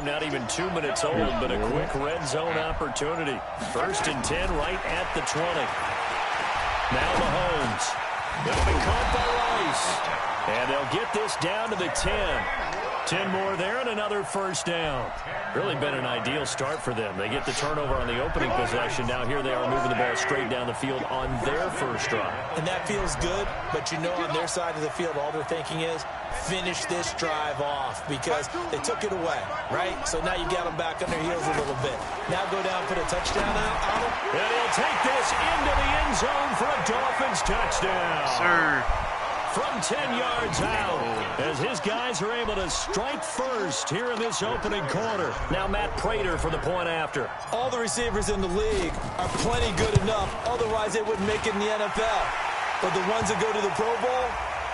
game not even 2 minutes old, but a quick red zone opportunity. 1st and 10 right at the 20. Now Mahomes. It'll be caught by Rice. And they'll get this down to the 10. 10 more there and another first down. Really been an ideal start for them. They get the turnover on the opening possession. Now here they are moving the ball straight down the field on their first drive. And that feels good, but you know on their side of the field all they're thinking is finish this drive off because they took it away, right? So now you got them back on their heels a little bit. Now go down, put a touchdown on them. And he'll take this into the end zone for a Dolphins touchdown. Sir. From 10 yards out, as his guys are able to strike first here in this opening quarter. Now Matt Prater for the point after. All the receivers in the league are plenty good enough, otherwise they wouldn't make it in the NFL. But the ones that go to the Pro Bowl,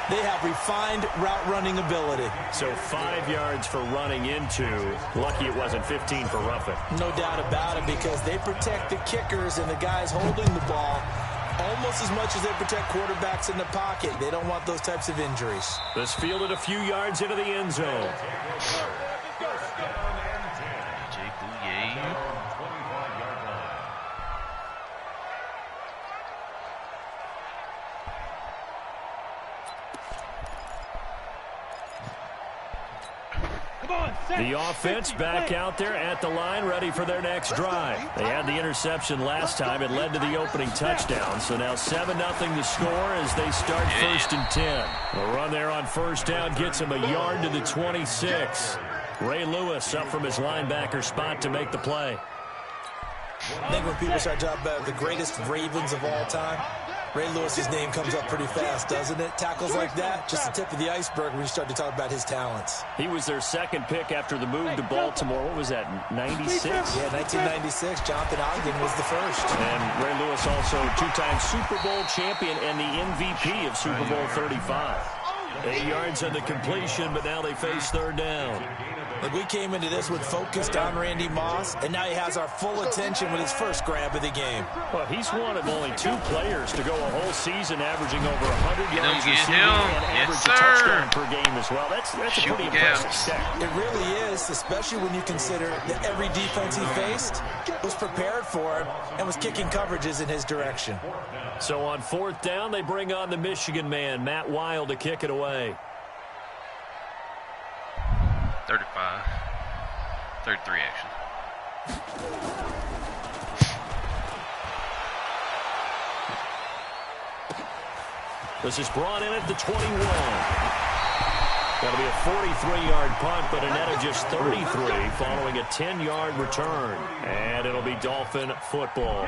they have refined route running ability. So 5 yards for running into. Lucky it wasn't 15 for roughing. No doubt about it, because they protect the kickers and the guys holding the ball almost as much as they protect quarterbacks in the pocket. They don't want those types of injuries. This fielded a few yards into the end zone. The offense back out there at the line, ready for their next drive. They had the interception last time. It led to the opening touchdown. So now 7-0 the score as they start 1st and 10. The run there on first down gets him a yard to the 26. Ray Lewis up from his linebacker spot to make the play. I think when people start talking about the greatest Ravens of all time, Ray Lewis's name comes up pretty fast, doesn't it? Tackles like that, just the tip of the iceberg when you start to talk about his talents. He was their second pick after the move to Baltimore. What was that, 96? Yeah, 1996. Jonathan Ogden was the first. And Ray Lewis also two-time Super Bowl champion and the MVP of Super Bowl 35. 8 yards on the completion, but now they face third down. Like we came into this with focused on Randy Moss, and now he has our full attention with his first grab of the game. Well, he's one of only 2 players to go a whole season averaging over 100 yards receiving and average a touchdown per game as well. That's a pretty impressive stat. It really is, especially when you consider that every defense he faced was prepared for him and was kicking coverages in his direction. So on 4th down, they bring on the Michigan man, Matt Wild, to kick it away. 35. 33, actually. This is brought in at the 21. That'll be a 43-yard punt, but a net of just 33 following a 10-yard return. And it'll be Dolphin football.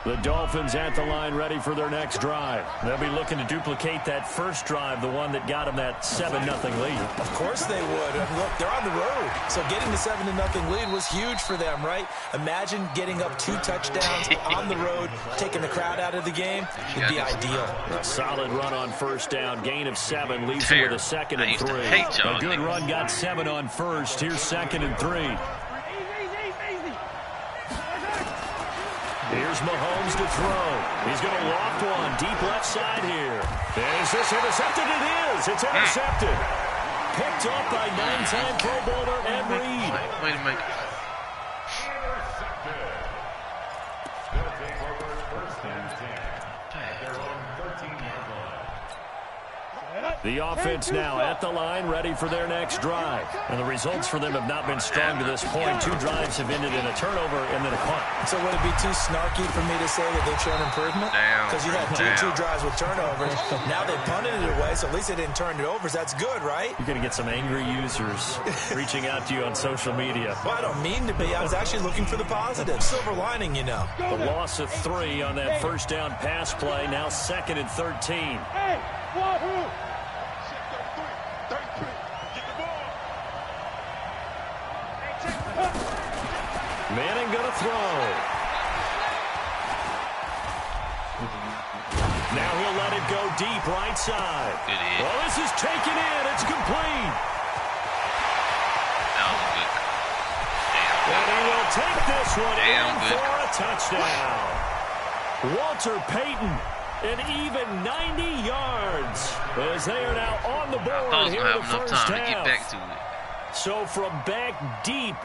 The Dolphins at the line ready for their next drive. They'll be looking to duplicate that first drive, the one that got them that 7-0 lead. Of course they would. Look, they're on the road. So getting the 7-0 lead was huge for them, right? Imagine getting up 2 touchdowns on the road, taking the crowd out of the game. It'd be ideal. A solid run on first down. Gain of 7 leaves them with a 2nd and 3. A good run got 7 on first. Here's 2nd and 3. Here's Mahomes to throw. He's going to loft one deep left side here. Is this intercepted? It is. It's intercepted. Picked up by 9-time Pro Bowler Ed Reed. Wait a minute. The offense now at the line, ready for their next drive. And the results for them have not been strong to this point. 2 drives have ended in a turnover and then a punt. So would it be too snarky for me to say that they've shown improvement? Because you had two drives with turnovers. Now they punted it away, so at least they didn't turn it over. So that's good, right? You're going to get some angry users reaching out to you on social media. Well, I don't mean to be. I was actually looking for the positive. Silver lining, you know. The loss of 3 on that first down pass play. Now 2nd and 13. Hey, Wahoo! Manning going to throw. Now he'll let it go deep right side. Well, this is taken in. It's complete. That was good. And he will take this one in for a touchdown. Walter Payton, an even 90 yards as they are now on the board here in the first half. To get back to it. So from back deep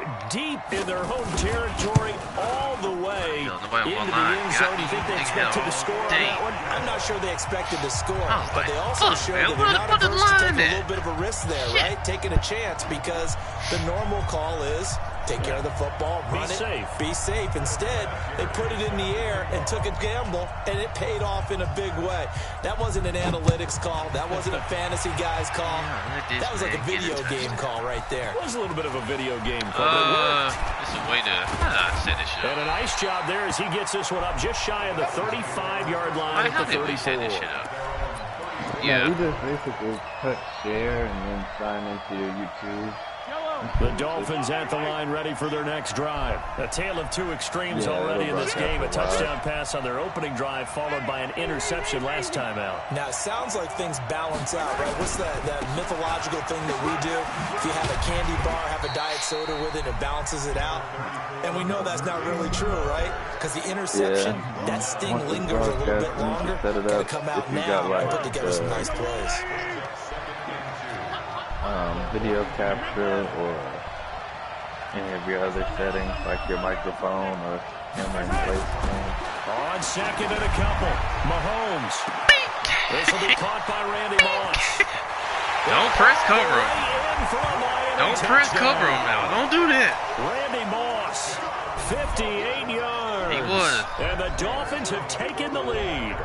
in their home territory, all the way into the end zone, do you think they expected to score on that one? I'm not sure they expected to score, but they also showed that they're not averse to taking a little bit of a risk there, right? Taking a chance, because the normal call is take care of the football, run it, be safe. Instead, they put it in the air and took a gamble, and it paid off in a big way. That wasn't an analytics call. That wasn't a fantasy guy's call. That was like a video game call right there. It was a little bit of a video game call. It's a way to set this shit up. And a nice job there as he gets this one up just shy of the 35-yard line at the 34. Set this shit up? Yeah, we just basically put share and then sign into your YouTube. The Dolphins at the line, ready for their next drive. A tale of two extremes already in this game. A touchdown pass on their opening drive, followed by an interception last time out. Now, it sounds like things balance out, right? What's that mythological thing that we do? If you have a candy bar, have a diet soda with it, it balances it out. And we know that's not really true, right? Because the interception, that sting lingers a little bit longer. Got to come out now and put together some nice plays. Video capture or any of your other settings, like your microphone or camera in place. On second and a couple, Mahomes. This will be caught by Randy Moss. Don't press cover him. Don't press cover him now. Don't do that. Randy Moss, 58 yards. He was. And the Dolphins have taken the lead.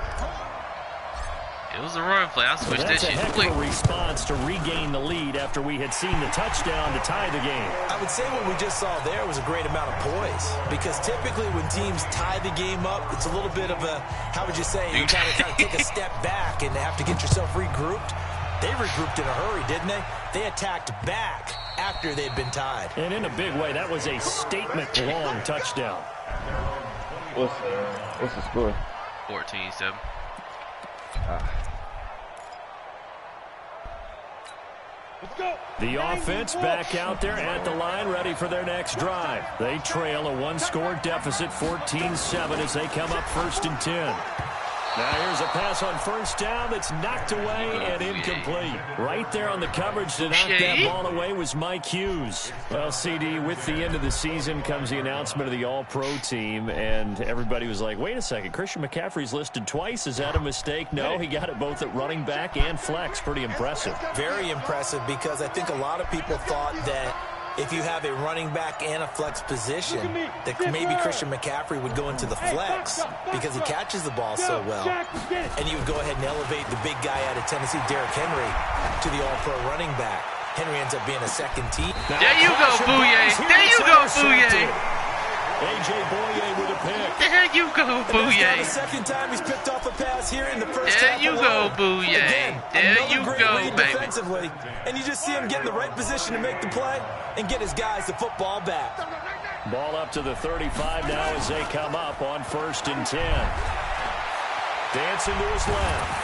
It was a run play. I switched that shit quick. That's a heck of a response to regain the lead after we had seen the touchdown to tie the game. I would say what we just saw there was a great amount of poise, because typically when teams tie the game up, it's a little bit of a, how would you say, you kind of take a step back and have to get yourself regrouped. They regrouped in a hurry, didn't they? They attacked back after they'd been tied. And in a big way, that was a statement-long touchdown. What's the score? 14-7. The offense back out there at the line, ready for their next drive. They trail a one-score deficit, 14-7, as they come up 1st and 10. Now here's a pass on first down that's knocked away and incomplete. Right there on the coverage to knock that ball away was Mike Hughes. Well, CD, with the end of the season comes the announcement of the All-Pro team, and everybody was like, wait a second, Christian McCaffrey's listed twice. Is that a mistake? No, he got it both at running back and flex. Pretty impressive. Very impressive, because I think a lot of people thought that if you have a running back and a flex position, that maybe Christian McCaffrey would go into the flex because he catches the ball so well. And you would go ahead and elevate the big guy out of Tennessee, Derrick Henry, to the All-Pro running back. Henry ends up being a second team. There you go, Bouye. There you go, Bouye. A.J. Bouye with a pick. There you go, Bouye. The second time he's picked off a pass here in the first There half you alone. go, Bouye. Again, There another you great go, read baby. defensively, and you just see him get in the right position to make the play and get his guys the football back. Ball up to the 35 now as they come up on 1st and 10. Dancing to his left.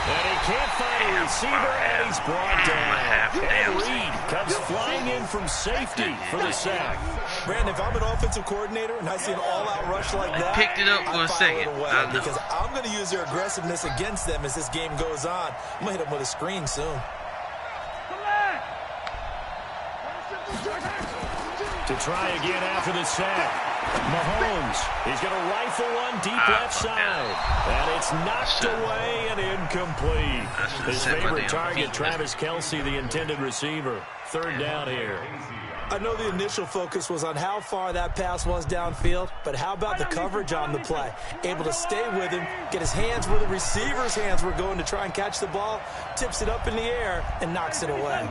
And he can't find a receiver, and he's brought down. And Reed comes flying in from safety for the sack. Brandon, if I'm an offensive coordinator and I see an all-out rush like that, Picked it up for a second. Away, because I'm going to use their aggressiveness against them as this game goes on. I'm going to hit them with a screen soon. To try again after the sack. Mahomes, he's going to rifle one deep left side. And it's knocked away and incomplete. His favorite target, Travis Kelce, the intended receiver. 3rd down here. I know the initial focus was on how far that pass was downfield, but how about the coverage on the play? Able to stay with him, get his hands where the receiver's hands were going to try and catch the ball, tips it up in the air, and knocks it away.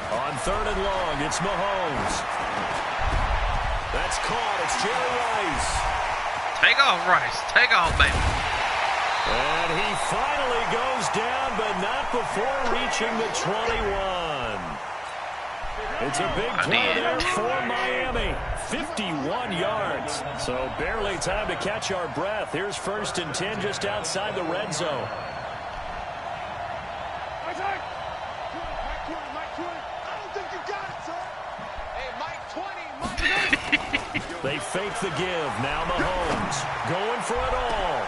On 3rd and long, it's Mahomes. That's caught. It's Jerry Rice. Take off, Rice. Take off, baby. And he finally goes down, but not before reaching the 21. It's a big play there for Miami. 51 yards. So barely time to catch our breath. Here's 1st and 10 just outside the red zone. They fake the give. Now Mahomes going for it all.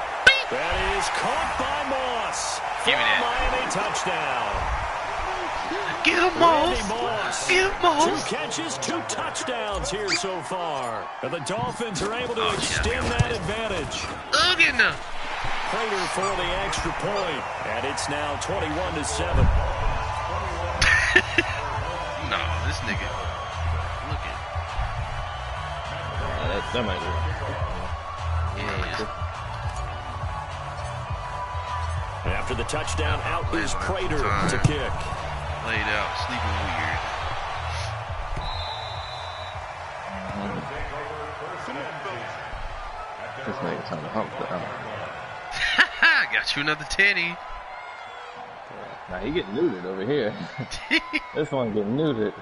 That is caught by Moss. Give me that. Miami touchdown. Get him, Moss. Get him, Moss. 2 catches, 2 touchdowns here so far. And the Dolphins are able to extend that advantage. Look at him. Prater for the extra point, and it's now 21-7. No, this nigga. Look at. That might work. Yeah. After the touchdown, out is Prater to kick. Laid out, sleeping weird. This nigga's on the hump though. Got you another teddy. Nah, he getting neutered over here. This one getting neutered.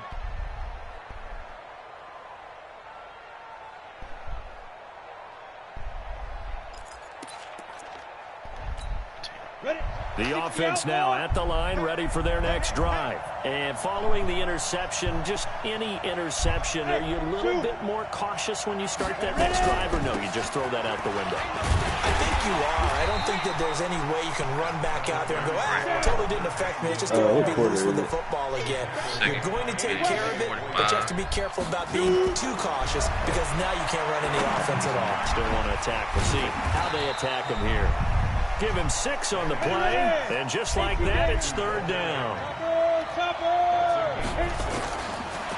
The offense now at the line, ready for their next drive. And following the interception, just any interception, are you a little bit more cautious when you start that next drive, or no, you just throw that out the window? I think you are. I don't think that there's any way you can run back out there and go, totally didn't affect me. It's just going to be loose with the football again. You're going to take care of it, but you have to be careful about being too cautious because now you can't run any offense at all. Still want to attack. We'll see how they attack him here. Give him 6 on the play, and just like that, it's 3rd down.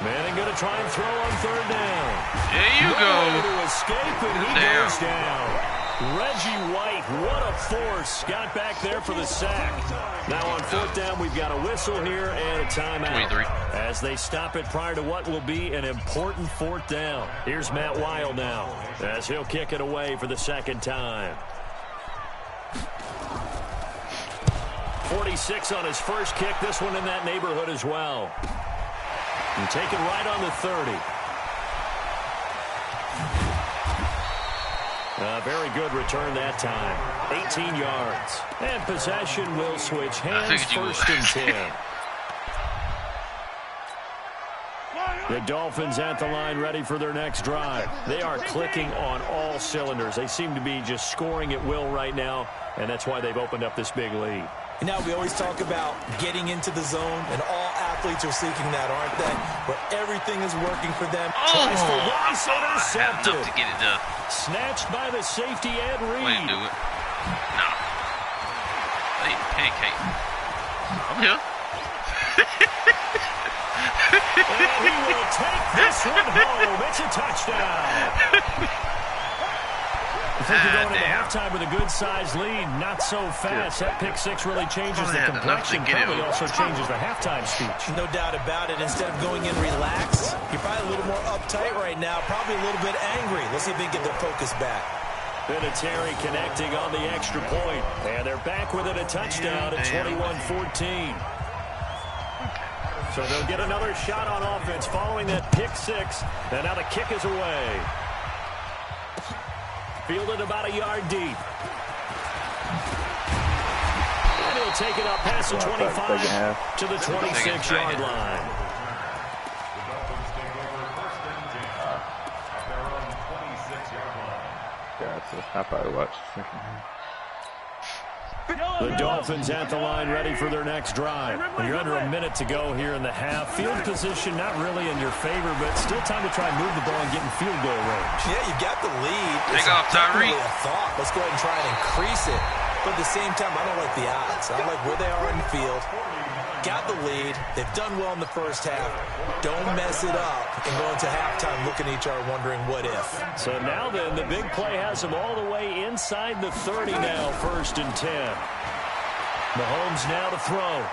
Manning going to try and throw on 3rd down. There you go. To escape, and he goes down. Reggie White, what a force. Got back there for the sack. Now on 4th down, we've got a whistle here and a timeout. 23. As they stop it prior to what will be an important 4th down. Here's Matt Weil now, as he'll kick it away for the 2nd time. 46 on his first kick. This one in that neighborhood as well. And take it right on the 30. A very good return that time. 18 yards. And possession will switch hands. 1st and 10. The Dolphins at the line, ready for their next drive. They are clicking on all cylinders. They seem to be just scoring at will right now, and that's why they've opened up this big lead. And now we always talk about getting into the zone, and all athletes are seeking that, aren't they? Where everything is working for them. Tries for Rice, I had intercepted. enough to get it done. Snatched by the safety, Ed Reed. Way to do it. Nah. Hey, pancake. I'm here. And he will take this one home. It's a touchdown. I think you're going into halftime with a good-sized lead. Not so fast. That pick 6 really changes the complexion. Probably also changes the halftime speech. No doubt about it. Instead of going in relaxed, you're probably a little more uptight right now. Probably a little bit angry. Let's see if they can get their focus back. Vinatieri connecting on the extra point. And they're back with it, a touchdown at 21-14. So they'll get another shot on offense following that pick 6. And now the kick is away. Fielded about a yard deep. And he'll take it up past the 25 to the 26-yard line. Gotcha. I probably watched the second half. The Dolphins at the line, ready for their next drive. You're under a minute to go here in the half. Field position not really in your favor, but still time to try and move the ball and get in field goal range. Yeah, you got the lead. Take off, Tyree. Let's go ahead and try and increase it. But at the same time, I don't like the odds. I like where they are in the field. Got the lead. They've done well in the first half. Don't mess it up and go into halftime looking at each other wondering what if. So now then, the big play has them all the way inside the 30 now, 1st and 10. Mahomes now to throw.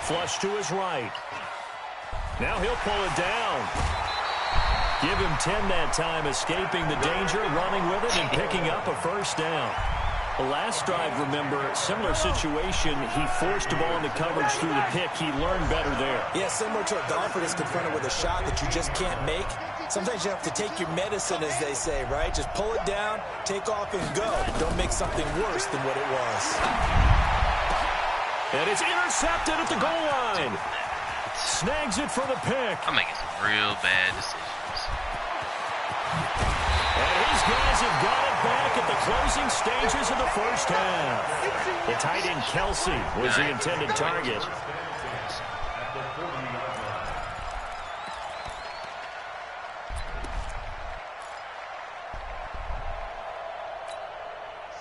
Flush to his right. Now he'll pull it down. Give him 10 that time, escaping the danger, running with it, and picking up a 1st down. The last drive, remember, similar situation. He forced the ball into coverage through the pick. He learned better there. Yeah, similar to a golfer that's confronted with a shot that you just can't make. Sometimes you have to take your medicine, as they say, right? Just pull it down, take off, and go. Don't make something worse than what it was. And it's intercepted at the goal line. Snags it for the pick. I'm making some real bad decisions. And his guys have got it back back at the closing stages of the first half. The tight end Kelsey was the intended target.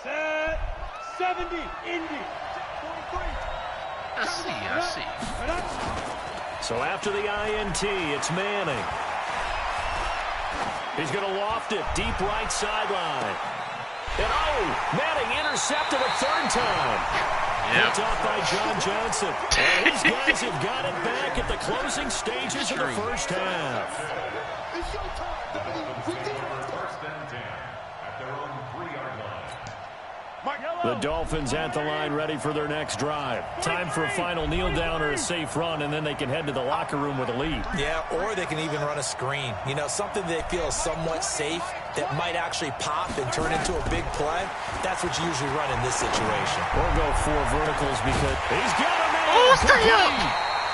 Set 70, Indy. I see. So after the INT, it's Manning. He's going to loft it deep right sideline. And Manning intercepted a third time. Picked off by John Johnson. And these guys have got it back at the closing stages of the first half. It's showtime. We did it. First and 10 at their own 3-yard line. The Dolphins at the line ready for their next drive. Time for a final kneel down or a safe run, and then they can head to the locker room with a lead. Yeah, or they can even run a screen. You know, something they feel is somewhat safe that might actually pop and turn into a big play. That's what you usually run in this situation. Or go 4 verticals because he's got him in. Oh, stay up.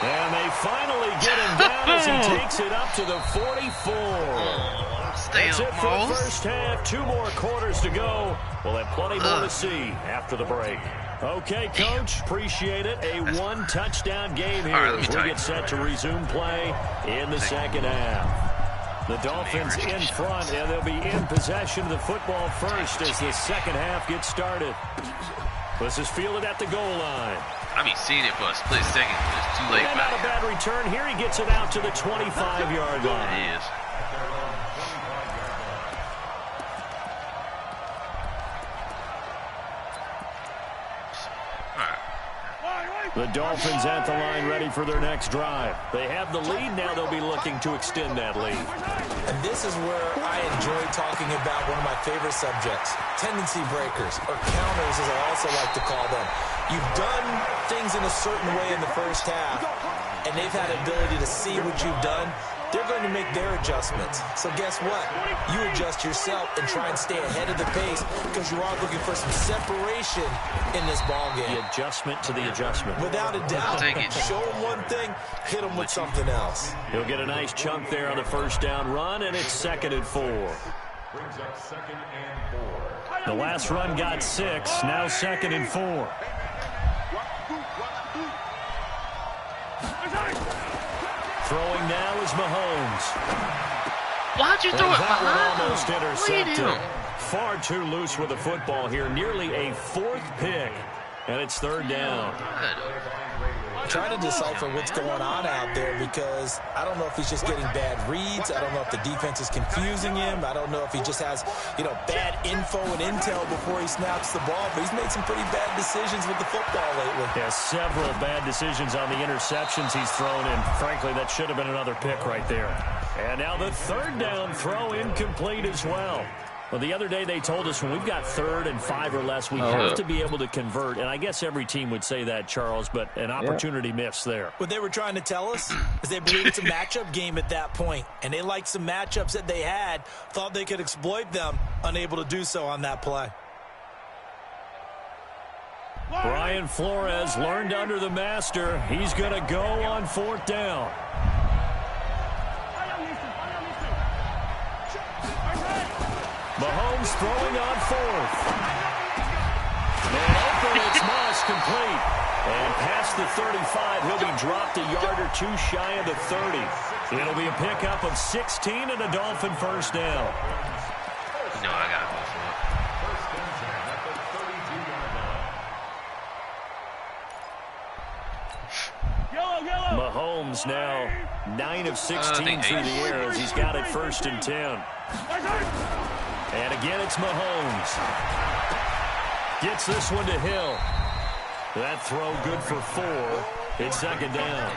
And they finally get him down as he takes it up to the 44. That's it for the first half. 2 more quarters to go. We'll have plenty more to see after the break. Okay, Coach, appreciate it. A 1-touchdown game here as we get set to resume play in the second half. The Dolphins in front, and they'll be in possession of the football first as the second half gets started. This is fielded at the goal line. I mean, seeing it for a split second, but it's too late. And not a bad return here. He gets it out to the 25-yard line. It is. The Dolphins at the line ready for their next drive. They have the lead. Now they'll be looking to extend that lead. And this is where I enjoy talking about one of my favorite subjects, tendency breakers, or counters as I also like to call them. You've done things in a certain way in the first half, and they've had an ability to see what you've done. They're going to make their adjustments. So guess what? You adjust yourself and try and stay ahead of the pace because you are looking for some separation in this ball game. The adjustment to the adjustment. Without a doubt. Show them one thing, hit them with something else. He'll get a nice chunk there on the first down run, and it's 2nd and 4. Brings up 2nd and 4. The last run got 6, now 2nd and 4. Throwing now is Mahomes. Why'd you throw it behind almost him? intercepted. Far too loose with the football here. Nearly a 4th pick. And it's 3rd down. Trying to decipher what's going on out there because I don't know if he's just getting bad reads. I don't know if the defense is confusing him. I don't know if he just has, bad info and intel before he snaps the ball. But he's made some pretty bad decisions with the football lately. Yeah, several bad decisions on the interceptions he's thrown, and frankly, that should have been another pick right there. And now the 3rd down throw incomplete as well. Well, the other day they told us when we've got 3rd and 5 or less, we have to be able to convert. And I guess every team would say that, Charles, but an opportunity missed there. What they were trying to tell us is they believe it's a matchup game at that point. And they liked some matchups that they had, thought they could exploit them, unable to do so on that play. Brian Flores learned under the master. He's going to go on 4th down. Mahomes throwing on 4th. And open, it's Moss complete. And past the 35, he'll be dropped a yard or 2 shy of the 30. It'll be a pickup of 16 and a Dolphin first down. No, I got to go for it. First and 10 at the 32-yard line. Yellow. Mahomes now 9 of 16 through the air as he's got it 1st and 10. And again, it's Mahomes. Gets this one to Hill. That throw good for 4. It's 2nd down.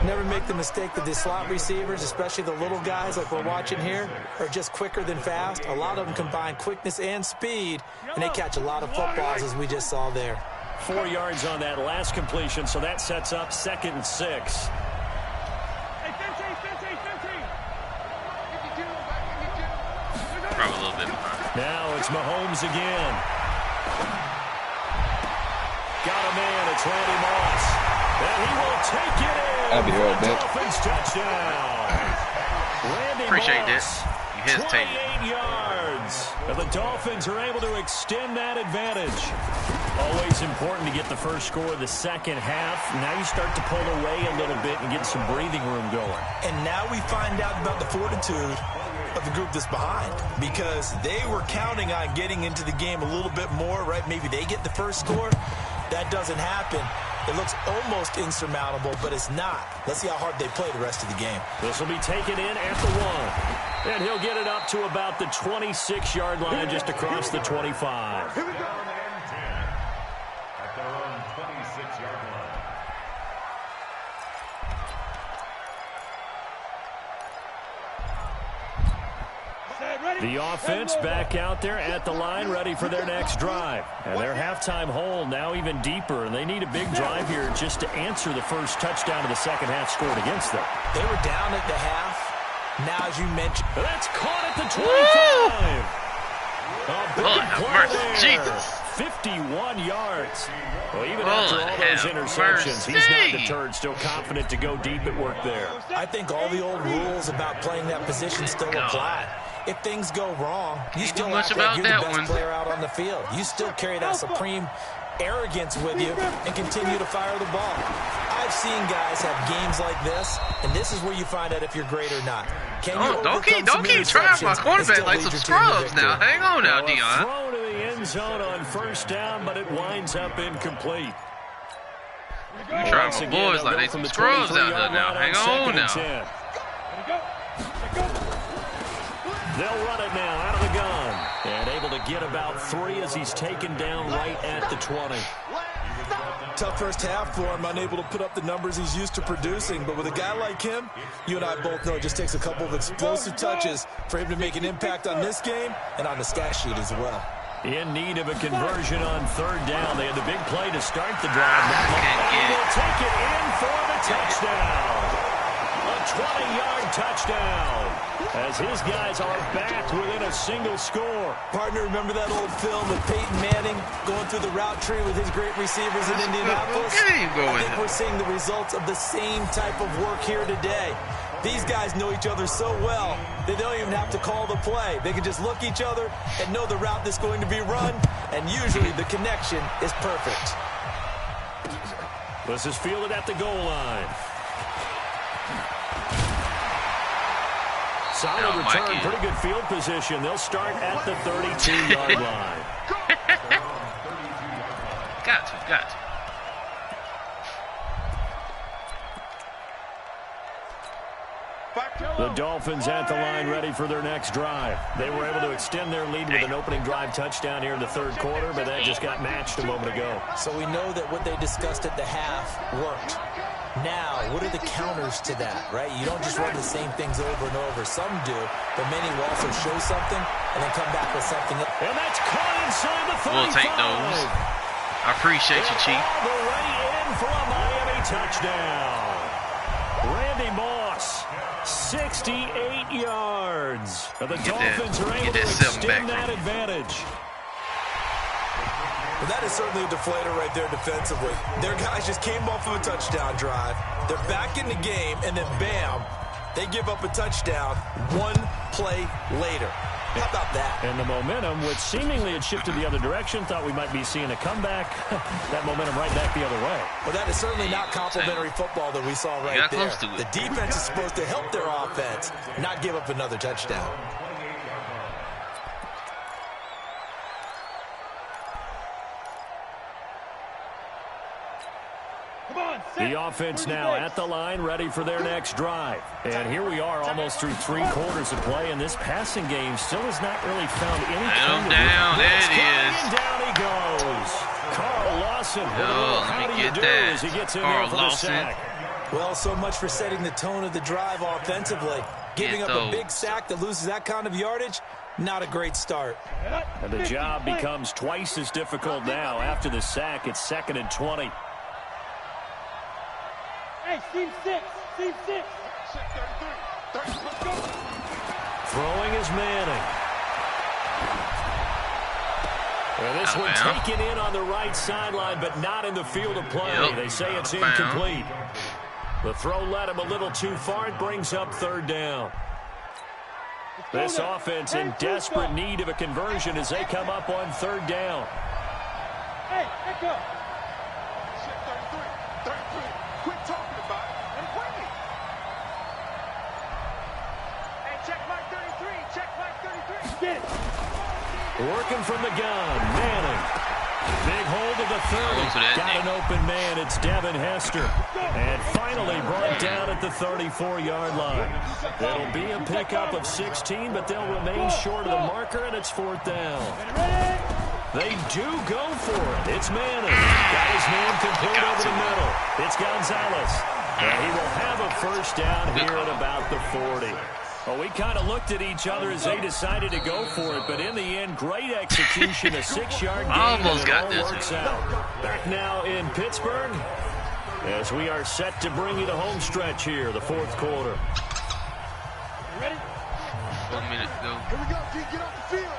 Never make the mistake that the slot receivers, especially the little guys like we're watching here, are just quicker than fast. A lot of them combine quickness and speed, and they catch a lot of footballs as we just saw there. 4 yards on that last completion, so that sets up 2nd and 6. Probably a little bit behind. Now it's Mahomes again. Got a man, it's Randy Moss. And he will take it in. I'll be right back. Dolphins touchdown. Randy Appreciate Moss, that. You hesitated. 28 yards. And the Dolphins are able to extend that advantage. Always important to get the first score of the second half. Now you start to pull away a little bit and get some breathing room going. And now we find out about the fortitude of the group that's behind, because they were counting on getting into the game a little bit more, right? Maybe they get the first score. That doesn't happen. It looks almost insurmountable, but it's not. Let's see how hard they play the rest of the game. This will be taken in at the 1. And he'll get it up to about the 26-yard line, just across the 25. Here we go. At their own 26-yard line. The offense back out there at the line, ready for their next drive. And their halftime hole now even deeper, and they need a big drive here just to answer the first touchdown of the second half scored against them. They were down at the half. Now, as you mentioned, that's caught at the 25. A big play there. Jesus. 51 yards. Well, even after all those interceptions, he's not deterred, still confident to go deep at work there. I think all the old rules about playing that position still apply. If things go wrong, you still act like you're the best player out on the field. You still carry that supreme arrogance with you and continue to fire the ball. I've seen guys have games like this, and this is where you find out if you're great or not. Don't keep trying my quarterback like some scrubs now. Hang on now, Dion. Throw to the end zone on first down, but it winds up incomplete. You try my boys like they some scrubs out there now. Hang on now. They'll run it now out of the gun. And able to get about 3 as he's taken down right at the 20. Tough first half for him, unable to put up the numbers he's used to producing. But with a guy like him, you and I both know it just takes a couple of explosive touches for him to make an impact on this game and on the stat sheet as well. In need of a conversion on third down. They had the big play to start the drive. And will take it in for the touchdown. A 20-yard touchdown, as his guys are back within a single score. Partner, remember that old film with Peyton Manning going through the route tree with his great receivers in Indianapolis? I think we're seeing the results of the same type of work here today. These guys know each other so well that they don't even have to call the play. They can just look each other and know the route that's going to be run, and usually the connection is perfect. This is fielded at the goal line. Solid return, pretty good field position. They'll start at the 32-yard line. Got to. The Dolphins at the line, ready for their next drive. They were able to extend their lead with an opening drive touchdown here in the third quarter, but that just got matched a moment ago. So we know that what they discussed at the half worked. Now, what are the counters to that, right? You don't just run the same things over and over. Some do, but many will also show something and then come back with something. And that's caught inside the 35. We'll take those. I appreciate you, Chief. All the way in for a Miami touchdown. Randy Moss, 68 yards. And the Dolphins are able to extend that advantage. Well, that is certainly a deflator right there defensively. Their guys just came off of a touchdown drive. They're back in the game, and then bam, they give up a touchdown 1 play later. How about that? And the momentum, which seemingly had shifted the other direction, thought we might be seeing a comeback. That momentum right back the other way. Well, that is certainly not complimentary football that we saw right there. The defense is supposed to help their offense, not give up another touchdown. The offense now at the line, ready for their next drive. And here we are almost through 3 quarters of play, and this passing game still has not really found any kind of down. There it is. And down he goes. Carl Lawson. How do you do as he gets in there for the sack? Well, so much for setting the tone of the drive offensively. Giving up a big sack that loses that kind of yardage, not a great start. And the job becomes twice as difficult now. After the sack, it's 2nd and 20. Hey, Team 6. Throwing is Manning. Well, this one taken in on the right sideline, but not in the field of play. They say it's incomplete. The throw led him a little too far. It brings up third down. This offense in desperate need of a conversion as they come up on third down. Hey, let go. 33. Quit talking about it and bring it. Hey, check Mike 33. Check Mike 33. Get it. Working from the gun, Manning. Big hold of the 30. Got an open man. It's Devin Hester. And finally brought down at the 34-yard line. It'll be a pickup of 16, but they'll remain short of the marker, and it's fourth down. They do go for it. It's Manning. Got his man complete over the middle. It's Gonzalez. And he will have a first down here at about the 40. Well, we kind of looked at each other as they decided to go for it, but in the end, great execution, a 6-yard gain, Almost got and it all this works one. out. Back now in Pittsburgh as we are set to bring you the home stretch here, the fourth quarter. Ready? 1 minute to go. Here we go, D. Get off the field.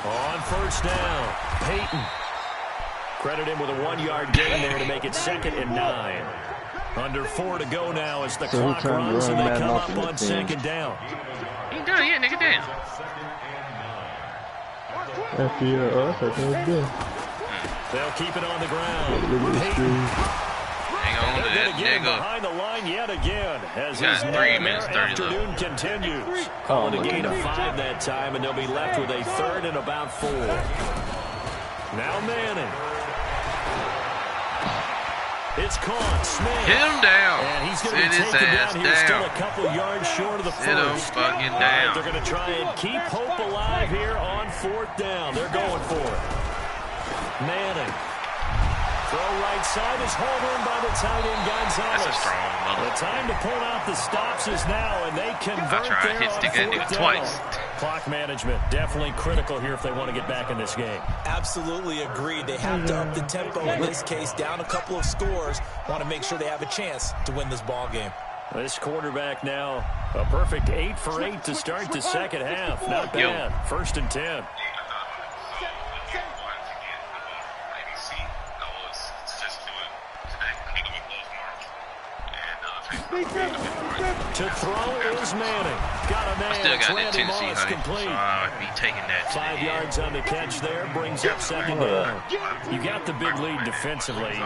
On first down, Peyton. Credit him with a 1-yard gain there to make it 2nd and 9. Under 4 to go now as the clock runs and they come up on 2nd down. Ain't done yet, nigga, damn. After us, I think it's good. They'll keep it on the ground. Peyton. Hang on to They're that, going to get him nigga. behind the line yet again as We got his 3 nightmare minutes, 30 left. afternoon continues. Calling a gain of 5 that time, and they'll be left with a 3rd and about 4. Now Manning. It's caught. Smith. Hit him down. And he's going to Sit be his taken ass down here, still a down. couple yards short of the Sit him first. fucking All right, down. they're going to try and keep hope alive here on 4th down. They're going for it. Manning. Throw right side is hauled in by the tight end Gonzalez. That's a strong mother. The time to pull out the stops is now, and they convert tried to there hit on stick that 4th nigga down. twice. Clock management definitely critical here if they want to get back in this game. Absolutely agreed. They have to up the tempo in this case, down a couple of scores. Want to make sure they have a chance to win this ball game. This quarterback now, a perfect 8 for 8 to start the second half. Not bad. 1st and 10. To throw is Manning. Got a man. I still got that Randy Tennessee, Moss honey. complete. So I'll be taking that to 5 the yards on the catch there. Brings up 2nd down. You got the big lead defensively.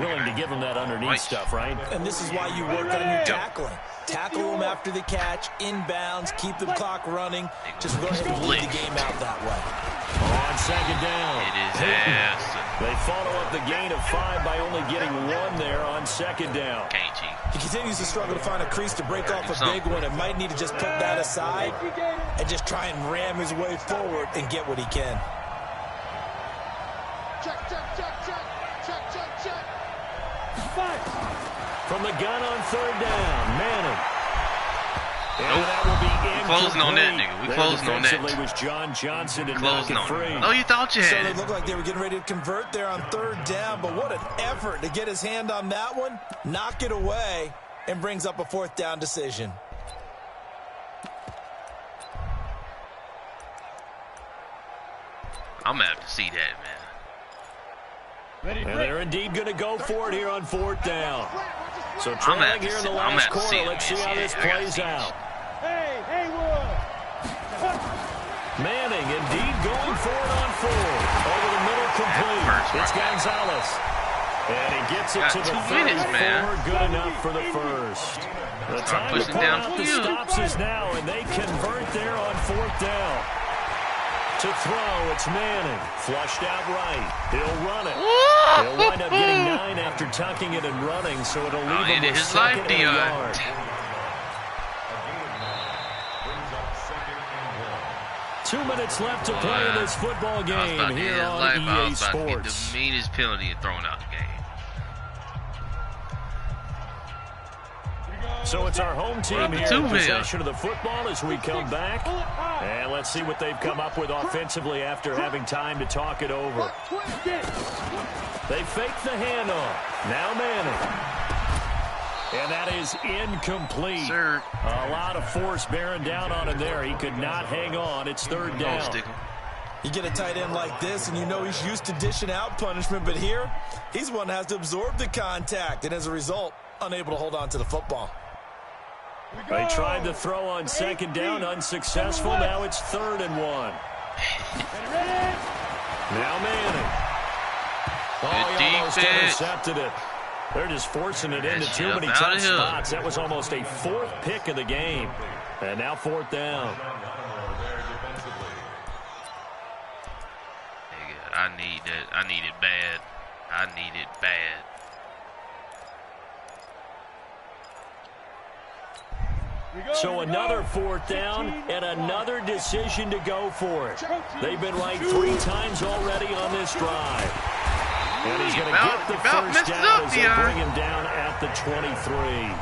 Willing to give them that underneath stuff, right? And this is why you work on your tackling. Tackle them after the catch, inbounds, keep the clock running. Just go ahead and lead the game out that way. On 2nd down. It is Peyton. ass. They follow up the gain of 5 by only getting 1 there on 2nd down. Can't cheat. He continues to struggle to find a crease to break off a something. big one and might need to just put that aside and just try and ram his way forward and get what he can. Check. From the gun on 3rd down, Manning. And Nope. that will be Closing on that, incomplete. nigga. We There closing on that. defensively was John Johnson and knock Closing it on free. it. Oh, you thought you So had it it. looked like they were getting ready to convert there on 3rd down, but what an effort to get his hand on that one, knock it away, and brings up a 4th down decision. I'm gonna have to see that, man. And they're indeed going to go for it here on 4th down. So I'm trailing gonna here in the I'm last gonna see quarter. it, Let's see man. how Yeah, this I gotta plays see out. Hey, Manning indeed going for it on 4. Over the middle complete. First, It's right. Gonzalez. And he gets it Got to the 2 34. minutes, man. Good enough for the first. The time to pushing pull down out for the you. stops is now, and they convert there on 4th down. To throw, it's Manning. Flushed out right. He'll run it. He'll wind up getting 9 after tucking it and running, so it'll leave him into with his 2nd life, and a Dion. yard. 2 minutes left to play in this football I was game about to here hit his on life. I EA was about to get Sports. the meanest penalty and thrown out the game. So it's our home team Up to here 2 in here. possession of the football as we come back. And let's see what they've come up with offensively after having time to talk it over. They fake the handoff. Now Manning. And that is incomplete. Sir. A lot of force bearing down on him there. He could not hang on. It's 3rd Don't down. stick him. You get a tight end like this, and you know he's used to dishing out punishment, but here, he's one that has to absorb the contact, and as a result, unable to hold on to the football. They tried to throw on second down, unsuccessful. Now it's 3rd and 1. Now Manning. Oh, he almost intercepted it. They're just forcing it into too many tough spots. That was almost a 4th pick of the game. And now 4th down. I need it. I need it bad. I need it bad. So another 4th down and another decision to go for it. They've been right 3 times already on this drive. And he's going to get the first down as they bring him down at the 23.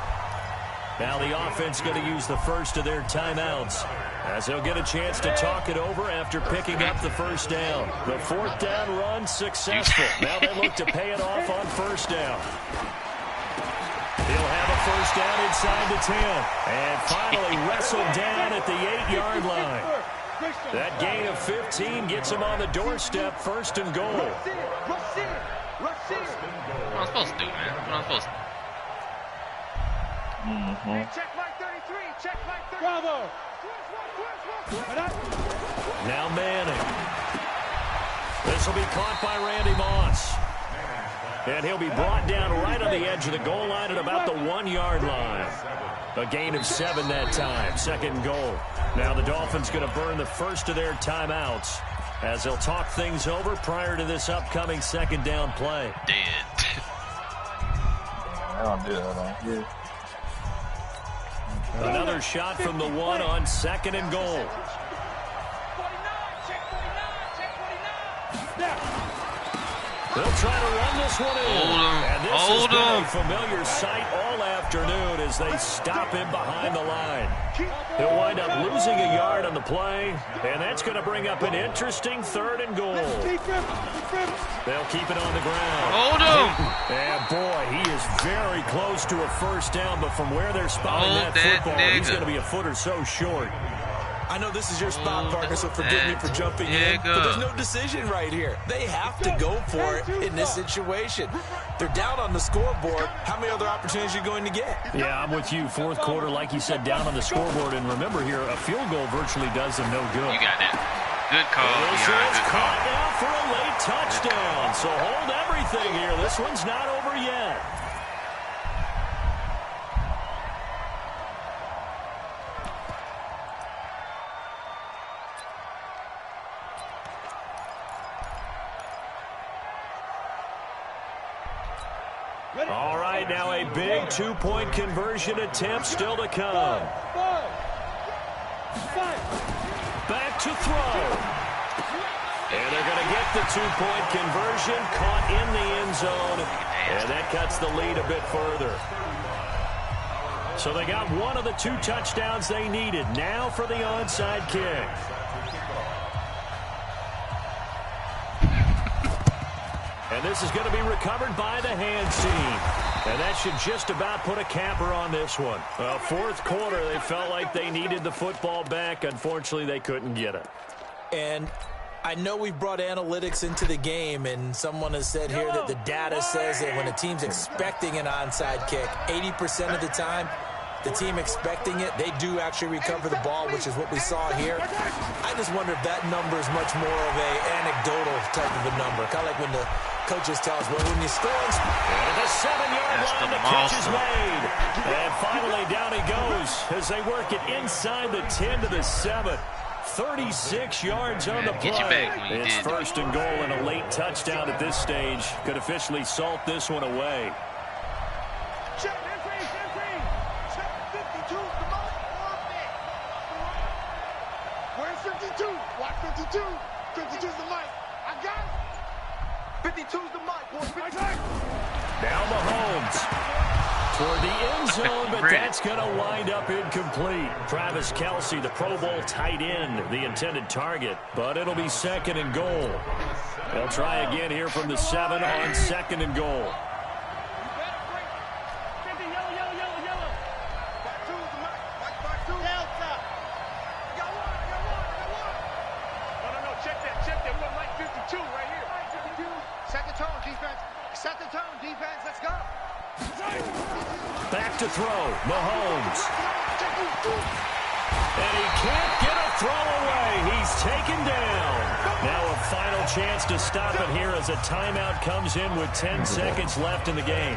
Now the offense going to use the first of their timeouts as they'll get a chance to talk it over after picking up the first down. The 4th down run successful. Now they look to pay it off on 1st down. He'll have a first down inside the 10. And finally wrestled down at the 8-yard line. That gain of 15 gets him on the doorstep, 1st and goal. What am I supposed to do, man? What am I supposed to do? Check Mike 33. Check Mike 33. Bravo. Now Manning. This will be caught by Randy Moss. And he'll be brought down right on the edge of the goal line at about the 1-yard line. A gain of 7 that time. 2nd and goal. Now the Dolphins going to burn the first of their timeouts as they'll talk things over prior to this upcoming 2nd down play. Dead. I don't do that on here. Another shot from the 1 on 2nd and goal. They'll try to run this one in. And this has been a familiar sight all afternoon as they stop him behind the line. He'll wind up losing a yard on the play, and that's going to bring up an interesting 3rd and goal. They'll keep it on the ground. Hold him. And boy, he is very close to a first down, but from where they're spotting that football, he's going to be a foot or so short. I know this is your spot, partner, so forgive me for jumping in, but there's no decision right here. They have to go for it in this situation. They're down on the scoreboard. How many other opportunities are you going to get? Yeah, I'm with you. 4th quarter, like you said, down on the scoreboard. And remember here, a field goal virtually does them no good. You got that. Good call. It's caught now for a late touchdown. So hold everything here. This one's not over yet. All right, now a big 2-point conversion attempt still to come. Back to throw. And they're going to get the 2-point conversion, caught in the end zone, and that cuts the lead a bit further. So they got one of the 2 touchdowns they needed. Now for the onside kick. And this is going to be recovered by the hands team. And that should just about put a capper on this one. 4th quarter, they felt like they needed the football back. Unfortunately, they couldn't get it. And I know we've brought analytics into the game, and someone has said here that the data says that when a team's expecting an onside kick, 80% of the time, the team expecting it, they do actually recover the ball, which is what we saw here. I just wonder if that number is much more of a anecdotal type of a number. Kind of like when the coaches tell us, well, when you score... And the 7-yard line, the catch is made. And finally, down he goes as they work it inside the 10 to the 7. 36 yards on the play. It's 1st and goal and a late touchdown at this stage. Could officially salt this one away. Check, check 52 is the most perfect. Where's 52? Watch 52. 52 is the mic. I got it. 52 is the mic, boy. Now Mahomes toward the end zone, but that's going to wind up incomplete. Travis Kelce, the Pro Bowl tight end, the intended target, but it'll be 2nd and goal. They'll try again here from the 7 on 2nd and goal. Check that, check. Set the tone, defense. Let's go. Back to throw. Mahomes. And he can't get a throw away. He's taken down. Now a final chance to stop it here as a timeout comes in with 10 seconds left in the game.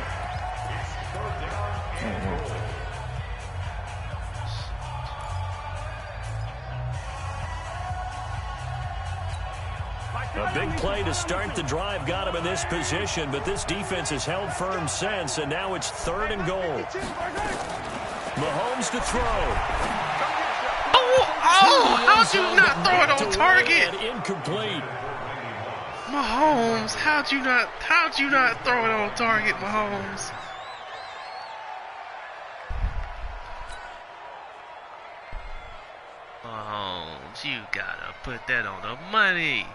A big play to start the drive got him in this position, but this defense has held firm since, and now it's 3rd and goal. Mahomes to throw. Oh, how'd you not throw it on target? Incomplete. Mahomes, how'd you not throw it on target, Mahomes? Mahomes, you gotta put that on the money.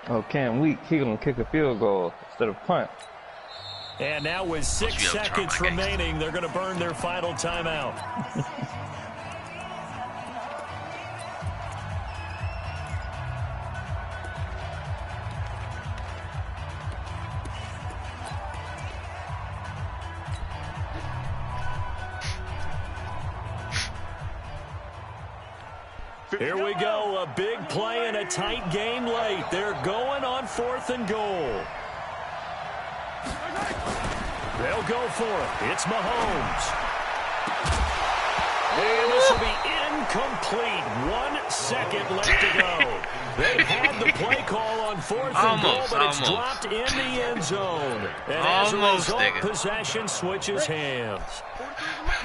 Oh, Cam weak. He gonna kick a field goal instead of punt. And now with 6 seconds remaining, they're going to burn their final timeout. Here we go, a big play and a tight game late. They're going on 4th and goal. They'll go for it. It's Mahomes. And this will be incomplete. 1 second left to go. They had the play call on 4th and goal, but it's dropped in the end zone. And as a result, possession switches hands.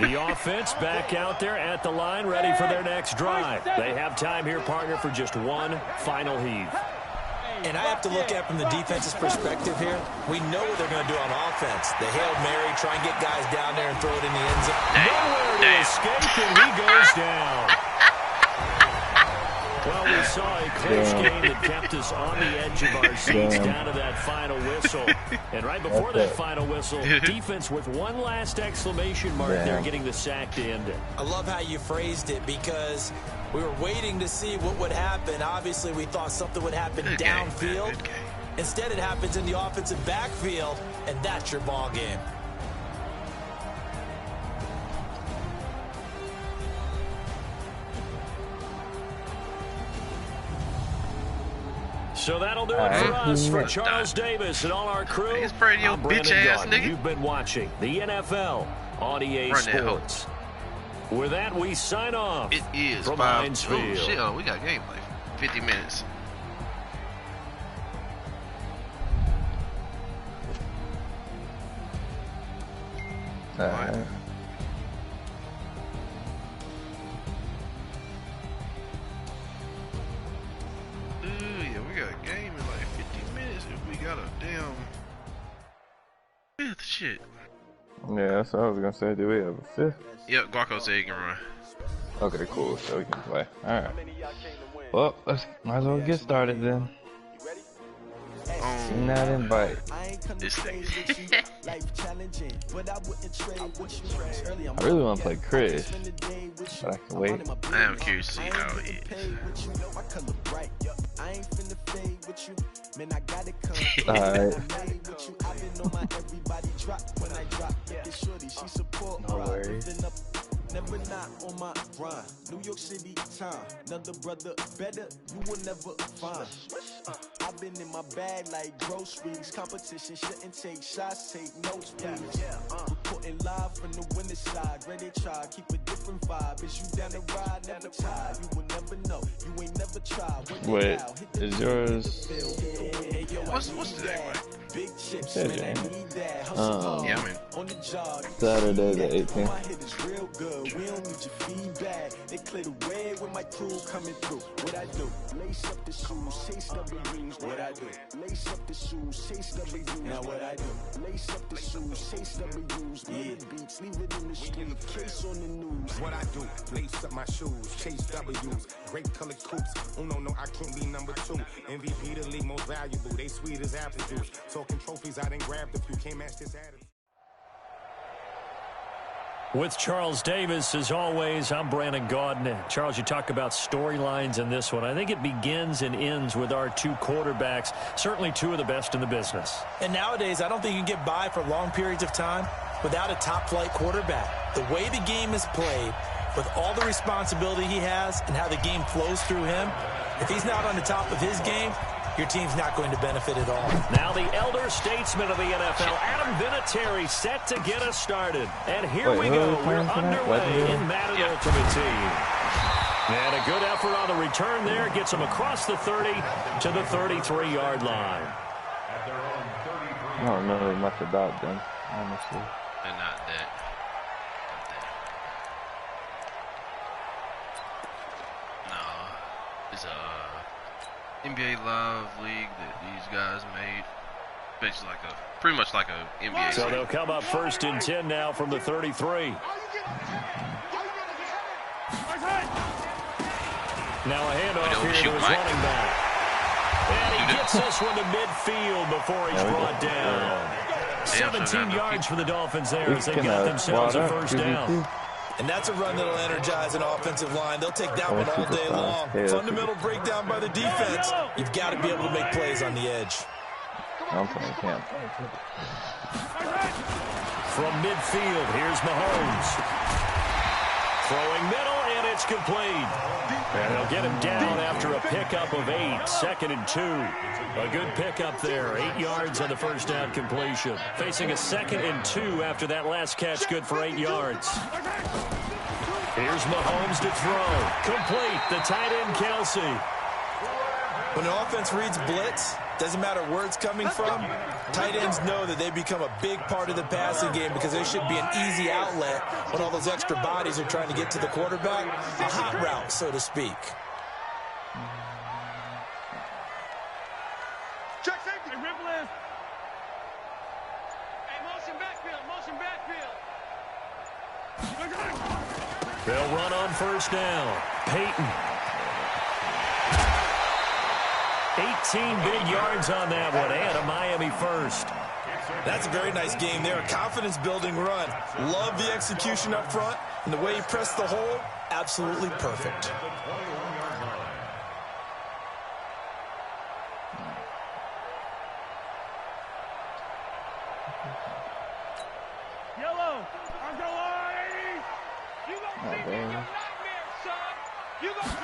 The offense back out there at the line, ready for their next drive. They have time here, partner, for just one final heave. And I have to look at from the defense's perspective here. We know what they're going to do on offense. The Hail Mary, try and get guys down there and throw it in the end zone. Nowhere to escape, and he goes down. Well, we saw a close game that kept us on the edge of our seats down to that final whistle. And right before that final whistle, defense with one last exclamation mark there, getting the sack to end it. I love how you phrased it because we were waiting to see what would happen. Obviously, we thought something would happen downfield. Instead, it happens in the offensive backfield, and that's your ball game. So that'll do it for us, for Charles Davis and all our crew. He's pretty your bitch-ass nigga. You've been watching the NFL on EA Sports. With that, we sign off. It is from 5. Heinz Oh, Field. shit. Oh, we got gameplay. 50 minutes. All right. Yeah, we got a game in like 50 minutes if we got a damn fifth shit. Yeah, that's what I was gonna say. Do we have a 5th? Yep, Guaco said he can run. Okay, cool. So we can play. All right. Well, might as well get started then. See that invite. This thing. I really want to play Chris, but I can wait. I am curious to see how it is. Alright. No worries. Never not on my grind. New York City time. Another brother better, you will never find. I've been in my bag like groceries. Competition shouldn't take shots, take notes, please. Reporting live from the winter side. Ready to try, keep a different vibe. Is you down the ride, never tired. You will never know, you ain't never tried. Wait, is yours? What's today, man? Big chips, Yeah, man, I need that. Yeah, man. On the job. Saturday the 18th. My hit is real good. We don't need your feedback. They clear the way with my crew coming through. What I do? Lace up the shoes, chase W's. What I do? Lace up the shoes, chase W's. Now what I do? Lace up the shoes, chase W's. Yeah, beats, leave it in the street. Case on the news. What I do? Lace up my shoes, chase W's. Great colored coops. Oh no, I can't be number 2. MVP the league most valuable. They sweet as apple juice. Talking trophies, I done grabbed a few. Can't match this attitude. With Charles Davis, as always, I'm Brandon Gaudin. Charles, you talk about storylines in this one. I think it begins and ends with our two quarterbacks, certainly two of the best in the business. And nowadays, I don't think you can get by for long periods of time without a top-flight quarterback. The way the game is played, with all the responsibility he has and how the game flows through him, if he's not on the top of his game, your team's not going to benefit at all. Now the elder statesman of the NFL, Adam Vinatieri, set to get us started. And here we go. We're underway in Madden Ultimate Team. And a good effort on the return there. Gets him across the 30 to the 33-yard line. I don't know much about them, honestly. They're not that. No. It's a NBA Live league that these guys made. Basically like pretty much like a NBA So league. they'll come up 1st and 10 now from the 33. Now a handoff here to his running back. And he gets this one to midfield before he's brought down. 17 yards for the Dolphins there as they got themselves a first down. And that's a run that'll energize an offensive line. They'll take that one all day long. Fundamental breakdown by the defense. You've got to be able to make plays on the edge. I'm playing camp. From midfield, here's Mahomes. Throwing middle, and it's complete. And they'll get him down after a pickup of 8, 2nd and 2. A good pickup there, 8 yards on the first down completion. Facing a 2nd and 2 after that last catch, good for 8 yards. Here's Mahomes to throw. Complete, the tight end Kelsey. When an offense reads blitz, doesn't matter where it's coming from, tight ends know that they become a big part of the passing game because they should be an easy outlet when all those extra bodies are trying to get to the quarterback. A hot route, so to speak. Check safety. Hey, ripple in. Hey, motion backfield. Motion backfield. They'll run on first down. Peyton. 18 big yards on that one, and a Miami first. That's a very nice game there. A confidence-building run. Love the execution up front, and the way he pressed the hole, absolutely perfect. Yellow. I'm going on. You gonna see me in your nightmare, son. You gonna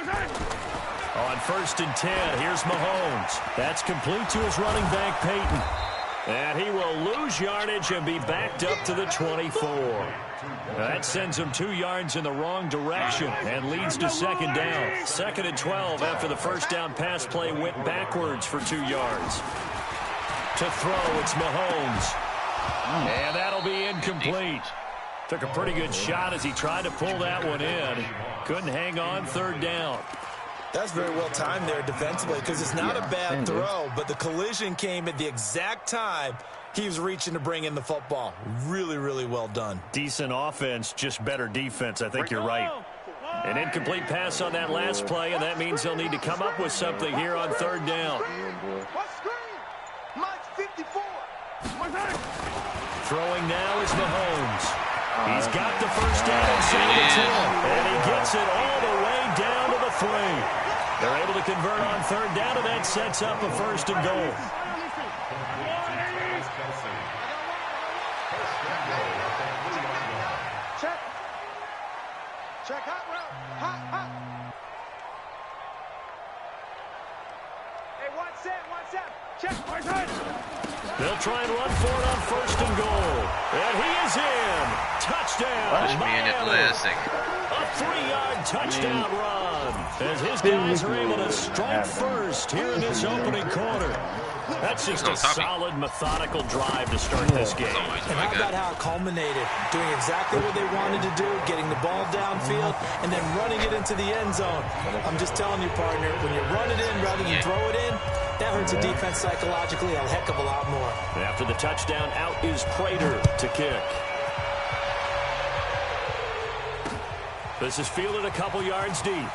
On 1st and 10, here's Mahomes. That's complete to his running back, Peyton. And he will lose yardage and be backed up to the 24. That sends him 2 yards in the wrong direction and leads to 2nd down. 2nd and 12 after the first down pass play went backwards for 2 yards. To throw, it's Mahomes. And that'll be incomplete. Took a pretty good shot as he tried to pull that one in. Couldn't hang on, 3rd down. That's very well timed there defensively because it's not a bad throw, but the collision came at the exact time he was reaching to bring in the football. Really, really well done. Decent offense, just better defense. I think you're right. An incomplete pass on that last play, and that means they'll need to come up with something here on 3rd down. What screen? Mike's 54. Throwing now is Mahomes. He's got the first down inside the 10, and he gets it all the way down to the 3. They're able to convert on 3rd down, and that sets up a 1st and goal. Check. Check hot route. Hot. Hey, what's that? Check. They'll try and run for it on 1st and goal. And he is in. Touchdown, Miami. A 3-yard touchdown run as his guys are able to strike first here in this opening quarter. That's just a solid, methodical drive to start this game. And how about how it culminated? Doing exactly what they wanted to do, getting the ball downfield, and then running it into the end zone. I'm just telling you, partner, when you run it in rather than throw it in, that hurts a defense psychologically a heck of a lot more. After the touchdown, out is Prater to kick. This is fielded a couple yards deep.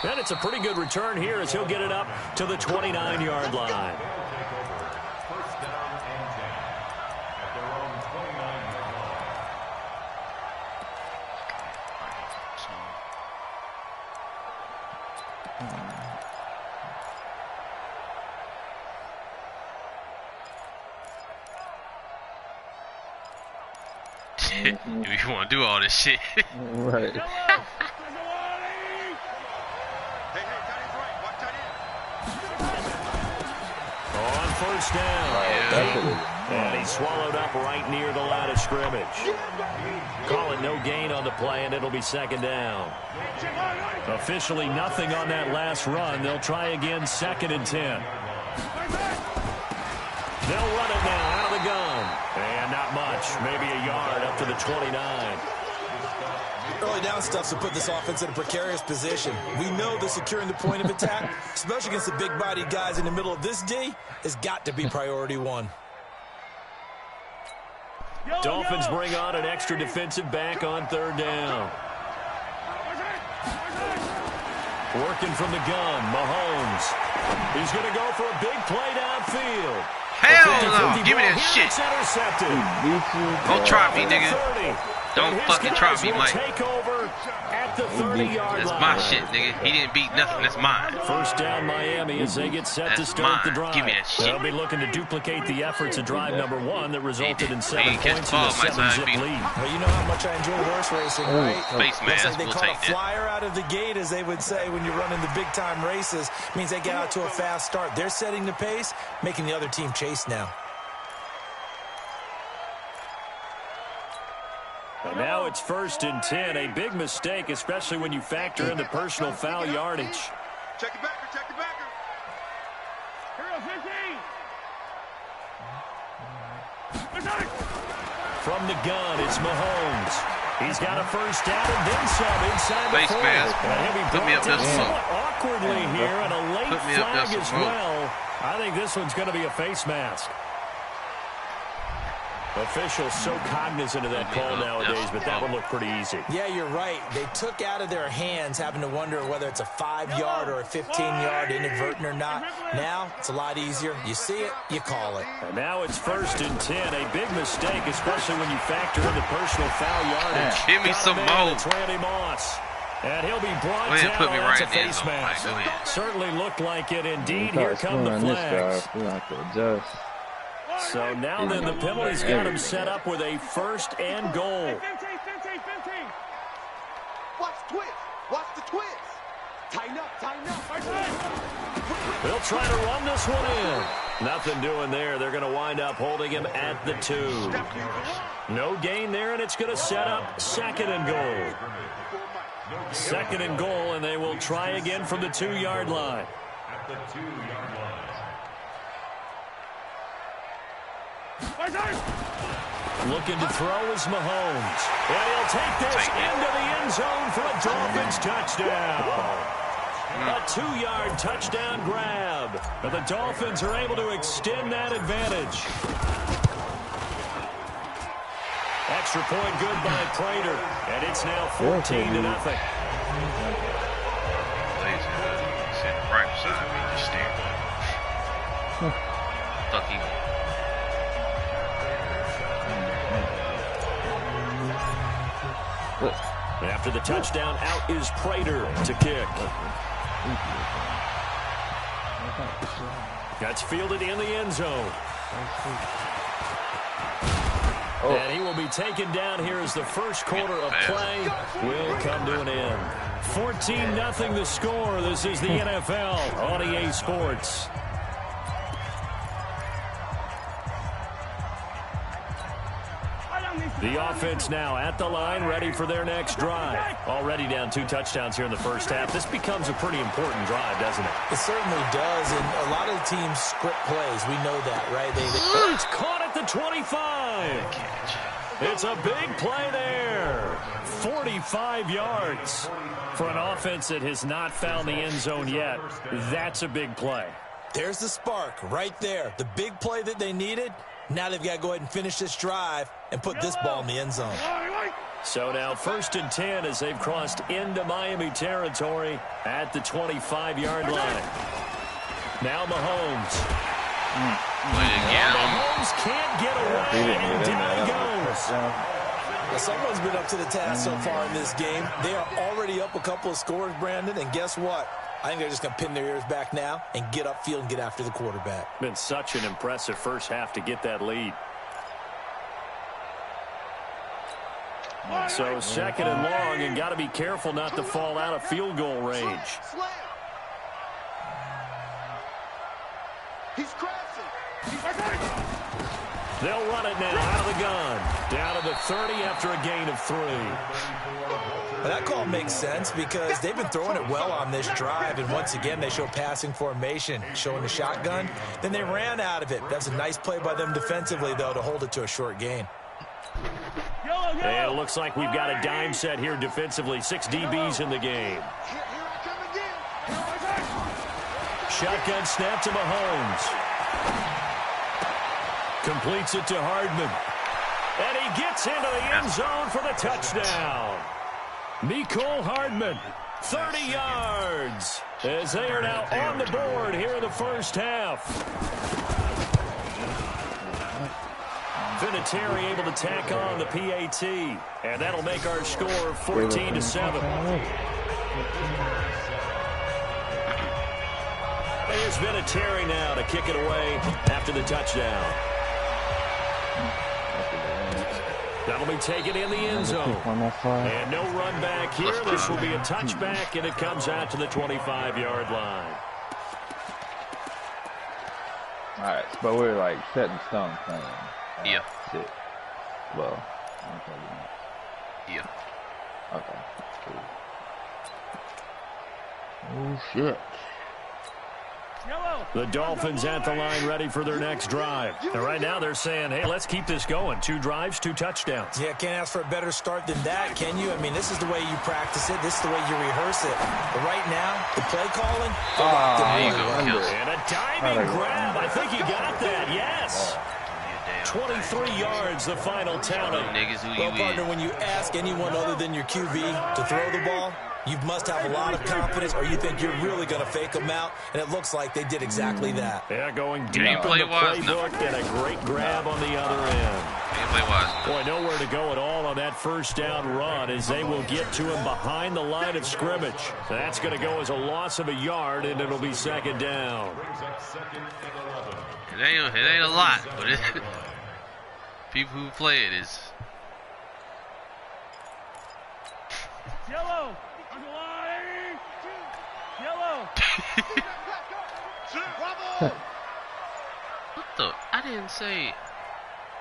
And it's a pretty good return here as he'll get it up to the 29-yard line. If you want to do all this shit. Right. On first down. And he swallowed up right near the line of scrimmage. Call it no gain on the play, and it'll be second down. Officially nothing on that last run. They'll try again, 2nd and 10. They'll run it now out of the gun. And not much. Maybe a yard up to the 29. Early down stuff to put this offense in a precarious position. We know that securing the point of attack, especially against the big-bodied guys in the middle of this D, has got to be priority one. Dolphins bring on an extra defensive back on 3rd down. Working from the gun, Mahomes. He's going to go for a big play downfield. Hell no. Give me that shit. Don't try me, nigga. Don't fucking try me, Mike. Take over at the 30-yard line. That's my shit, nigga. He didn't beat nothing. That's mine. First down, Miami, as they get set to start the drive. Give me that shit. They'll be looking to duplicate the efforts of drive number 1 that resulted in 7 catch points the in ball, a Mike, 7-zip so lead. Well, you know how much I enjoy horse racing, right? Face mask, Looks like they we'll caught take a that. flyer out of the gate, as they would say when you're running the big-time races. Means they get out to a fast start. They're setting the pace, making the other team chase now. And now it's 1st and 10. A big mistake, especially when you factor in the personal foul yardage. Check the backer, check the backer. From the gun, it's Mahomes. He's got a first down and then some inside the Face 40. mask. Put me up there some more. Awkwardly here, and a late Put me up there flag some as more. well. I think this one's going to be a face mask. Officials so cognizant of that call nowadays, but that would look pretty easy. Yeah, you're right. They took out of their hands having to wonder whether it's a 5-yard or a 15-yard, inadvertent or not. Now, it's a lot easier. You see it, you call it. And now it's 1st and 10. A big mistake, especially when you factor in the personal foul yardage. Give me some more. It's Randy Moss. And he'll be brought Go ahead and down. put me That's right a in the end face zone, Mike. mask. Go ahead. Certainly looked like it indeed. Here come the flags. We have to adjust. So now then the penalty's got him set up with a 1st and goal. Watch the twist. Watch the twist. Tighten up, tighten up. They'll try to run this one in. Nothing doing there. They're going to wind up holding him at the 2. No gain there, and it's going to set up 2nd and goal. 2nd and goal, and they will try again from the 2-yard line. Looking to throw is Mahomes. And he'll take this into the end zone for a Dolphins touchdown. A 2-yard touchdown grab. But the Dolphins are able to extend that advantage. Extra point good by Prater. And it's now 14-0. Sitting right beside me, just staring. Thought he After the touchdown, out is Prater to kick. That's fielded in the end zone. And he will be taken down here as the first quarter of play will come to an end. 14-0 the score. This is the NFL on EA Sports. The offense now at the line, ready for their next drive. Already down 2 touchdowns here in the first half. This becomes a pretty important drive, doesn't it? It certainly does, and a lot of the teams script plays. We know that, right? It's caught at the 25. It's a big play there. 45 yards for an offense that has not found the end zone yet. That's a big play. There's the spark right there. The big play that they needed. Now they've got to go ahead and finish this drive and put this ball in the end zone. So now 1st and 10 as they've crossed into Miami territory at the 25-yard line. Now Mahomes. Mahomes can't get away, and down he goes. Well, someone's been up to the task so far in this game. They are already up a couple of scores, Brandon, and guess what? I think they're just going to pin their ears back now and get upfield and get after the quarterback. Been such an impressive first half to get that lead. So second and long, and got to be careful not to fall out of field goal range. He's crashing. They'll run it now out of the gun. Down to the 30 after a gain of 3. Well, that call makes sense because they've been throwing it well on this drive, and once again they show passing formation, showing the shotgun. Then they ran out of it. That's a nice play by them defensively, though, to hold it to a short gain. And it looks like we've got a dime set here defensively. 6 DBs in the game. Shotgun snap to Mahomes. Completes it to Hardman. And he gets into the end zone for the touchdown. Mecole Hardman, 30 yards, as they are now on the board here in the first half. Vinatieri able to tack on the PAT, and that'll make our score 14-7. Here's Vinatieri now to kick it away after the touchdown. That'll be taken in the end zone. And no run back here. This will be a touchback, and it comes out to the 25-yard line. All right, but we're like set in stone playing. Yeah. Shit. Well, okay. Yeah. Okay. Cool. Oh, shit. The Dolphins at the line ready for their next drive. And right now they're saying, hey, let's keep this going. 2 drives, 2 touchdowns. Yeah, can't ask for a better start than that, can you? I mean, this is the way you practice it. This is the way you rehearse it. But right now, the play calling, There you go, Kills. And a diving grab. I think he got that, yes. 23 yards, the final tally. Niggas, who Well, you partner, is? when you ask anyone other than your QB to throw the ball, you must have a lot of confidence, or you think you're really going to fake them out, and it looks like they did exactly that. Yeah, going deep Did he in play the wise? playbook, and a great grab on the other end. He play wise. Boy, nowhere to go at all on that first down run as they will get to him behind the line of scrimmage. That's going to go as a loss of a yard, and it'll be second down. It ain't a lot, but it, people who play it is. Yellow. What the? I didn't say.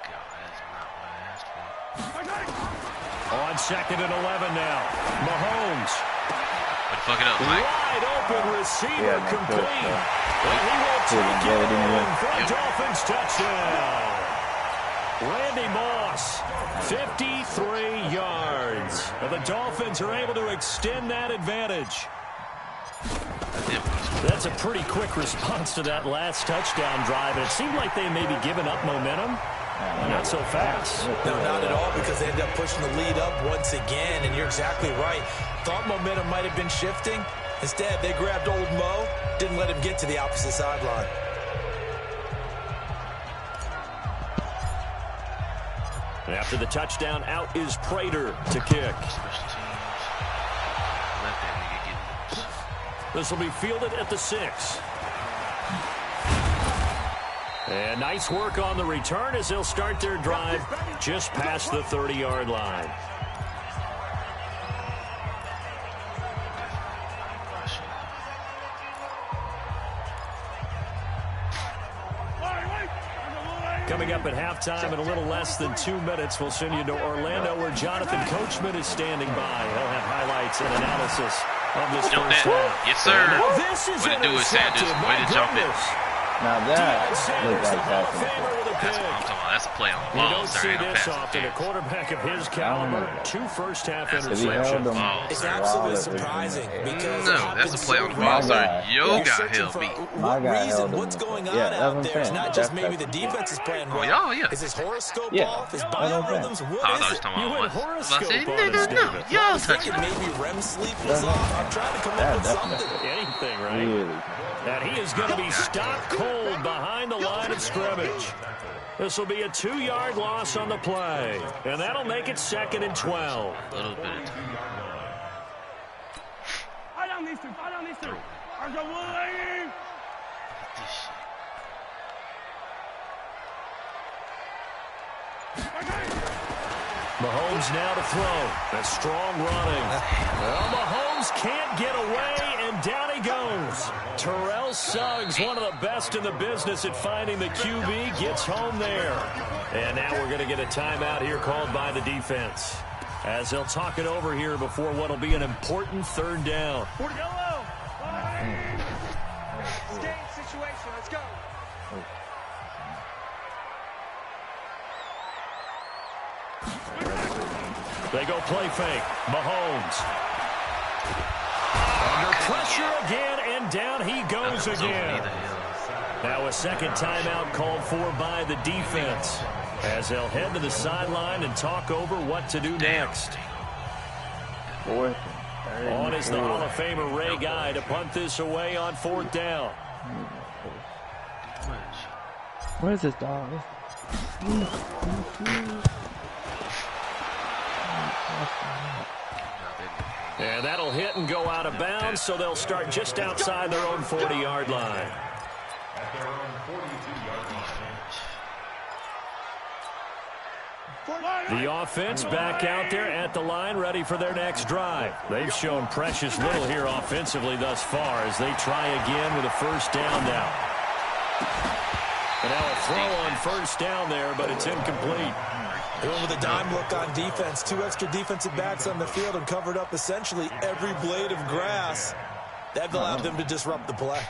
God, that's not what I asked for. On second and 11 now. Mahomes. But fuck it up, Mike. Wide open receiver Yeah, complete. And he will take it in for a Dolphins touchdown. Randy Moss, 53 yards. And the Dolphins are able to extend that advantage. That's a pretty quick response to that last touchdown drive. It seemed like they may be giving up momentum. Not so fast. No, not at all, because they end up pushing the lead up once again, and you're exactly right. Thought momentum might have been shifting. Instead, they grabbed old Mo, didn't let him get to the opposite sideline. After the touchdown, out is Prater to kick. This will be fielded at the 6. And nice work on the return as they'll start their drive just past the 30-yard line. Coming up at halftime in a little less than 2 minutes, we'll send you to Orlando where Jonathan Coachman is standing by. He'll have highlights and analysis of this first half. Yes, sir. This is Way to do it, Sanders. Way to jump it. Now that looked like passing. That's what I'm talking about. That's a play on the You ball, don't sir. see Ain't no this passing often. A defense. quarterback of his caliber, 2 first-half That's a interceptions. ball, It's sir. absolutely surprising because No, it that's a happens play so on the ball, rarely. sir. Yo You're got searching held for beat. what guy reason, held him what's in the going foot. on Yeah, that's out what there. I'm It's saying. not just That's maybe the defense is playing well. Oh, yeah. Is his horoscope Yeah. off? His That's what I'm saying. biorhythms? I What thought is I was it? talking You about went what? I was about to say, horoscope on us, nigga, no. David. Y'all I was touch thinking it. maybe REM sleep was off. I'm trying to come up with something. Anything, right? Really. And he is going to be stopped cold behind the line of scrimmage. This will be a 2-yard loss on the play. And that'll make it second and 12. A little bit of time. Mahomes now to throw. A strong running. Well, Mahomes can't get away, and down he goes. Terrell Suggs, one of the best in the business at finding the QB, gets home there. And now we're going to get a timeout here called by the defense, as they'll talk it over here before what will be an important third down. Yellow. Game situation. Let's go. They go play fake. Mahomes. Under pressure again, and down he goes again. Now a second timeout called for by the defense, as they'll head to the sideline and talk over what to do next. On is the Hall of Famer Ray Guy to punt this away on fourth down. Where's this dog? And that'll hit and go out of bounds, so they'll start just outside their own 40-yard line. The offense back out there at the line, ready for their next drive. They've shown precious little here offensively thus far as they try again with a first down now. And now a throw on first down there, but it's incomplete. Going with a dime look on defense. 2 extra defensive backs on the field and covered up essentially every blade of grass. That allowed them to disrupt the play.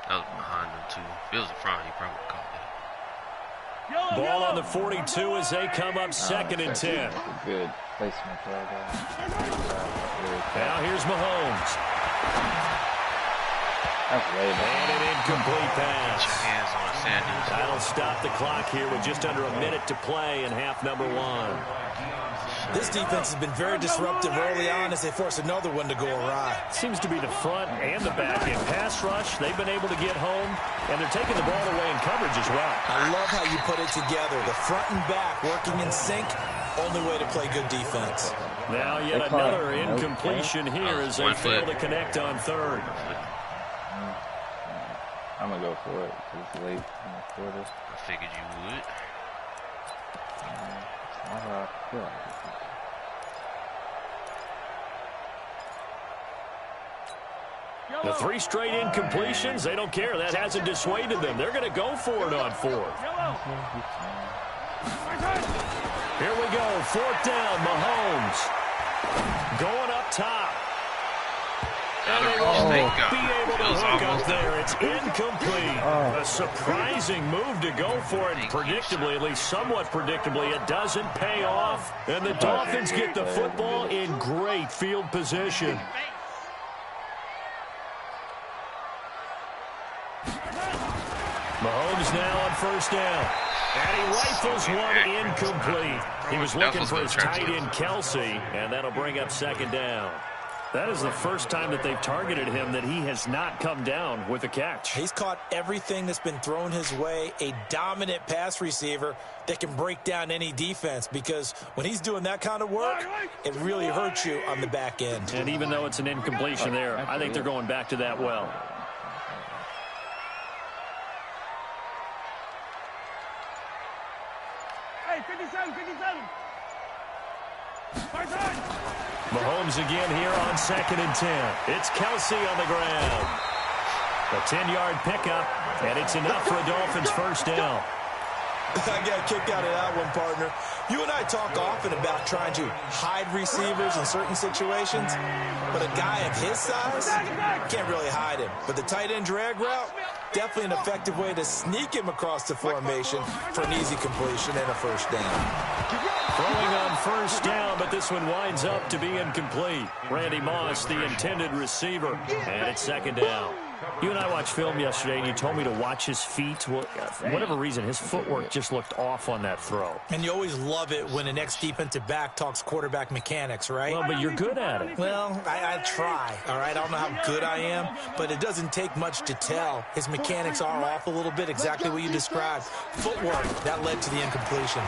That was behind them, too. If it was in front, he probably caught that. Ball on the 42 as they come up second and 10. Good placement there, guys. Now here's Mahomes. And an incomplete pass. Put your hands on it, Sanders. That'll stop the clock here with just under a minute to play in half number 1. This defense has been very disruptive early on as they force another one to go awry. Seems to be the front and the back end. Pass rush, they've been able to get home, and they're taking the ball away in coverage as well. I love how you put it together. The front and back working in sync, only way to play good defense. Now yet another incompletion here as they fail to connect on third. I'm going to go for it because it's late in the quarter. I figured you would. It's not how I feel like it. The 3 straight incompletions, they don't care. That hasn't dissuaded them. They're going to go for it on fourth. Here we go. Fourth down, Mahomes. Going up top. And they won't be able to hook up there. It's incomplete. A surprising move to go for it. Predictably, at least somewhat predictably, it doesn't pay off. And the Dolphins get the football in great field position. Mahomes now on first down. And he rifles one incomplete. He was looking for his tight end, Kelsey, and that'll bring up second down. That is the first time that they've targeted him that he has not come down with a catch. He's caught everything that's been thrown his way, a dominant pass receiver that can break down any defense, because when he's doing that kind of work, it really hurts you on the back end. And even though it's an incompletion there, I think they're going back to that well. Hey, 57, 57. Mahomes again here on second and 10. It's Kelsey on the ground. A 10-yard pickup, and it's enough for a Dolphins first down. I got a kick out of that one, partner. You and I talk often about trying to hide receivers in certain situations, but a guy of his size can't really hide him. But the tight end drag route, definitely an effective way to sneak him across the formation for an easy completion and a first down. Throwing on first down, but this one winds up to be incomplete. Randy Moss, the intended receiver, and it's second down. You and I watched film yesterday, and you told me to watch his feet. Well, for whatever reason, his footwork just looked off on that throw. And you always love it when an ex-defensive back talks quarterback mechanics, right? Well, but you're good at it. Well, I try, all right? I don't know how good I am, but it doesn't take much to tell. His mechanics are off a little bit, exactly what you described. Footwork, that led to the incompletion.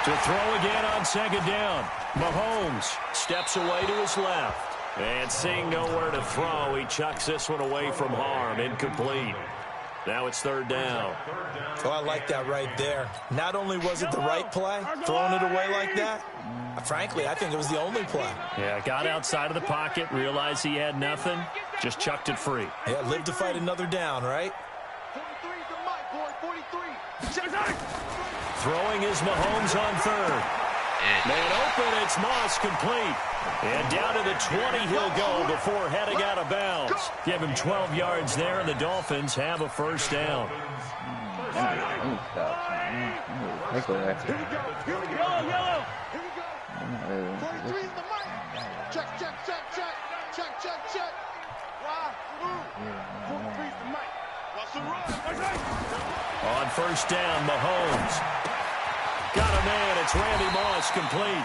To throw again on second down. Mahomes steps away to his left. And seeing nowhere to throw, he chucks this one away from harm. Incomplete. Now it's third down. Oh, I like that right there. Not only was it the right play, throwing it away like that, frankly, I think it was the only play. Yeah, got outside of the pocket, realized he had nothing, just chucked it free. Yeah, live to fight another down, right? 43's the mic, boy, 43. Throwing is Mahomes on third. Man open, it's Moss complete. And down to the 20 he'll go before heading out of bounds. Give him 12 yards there, and the Dolphins have a first down. Here we go. 43's the mic. Check. Why? 43's the mic. On first down, Mahomes. Got a man, it's Randy Moss complete.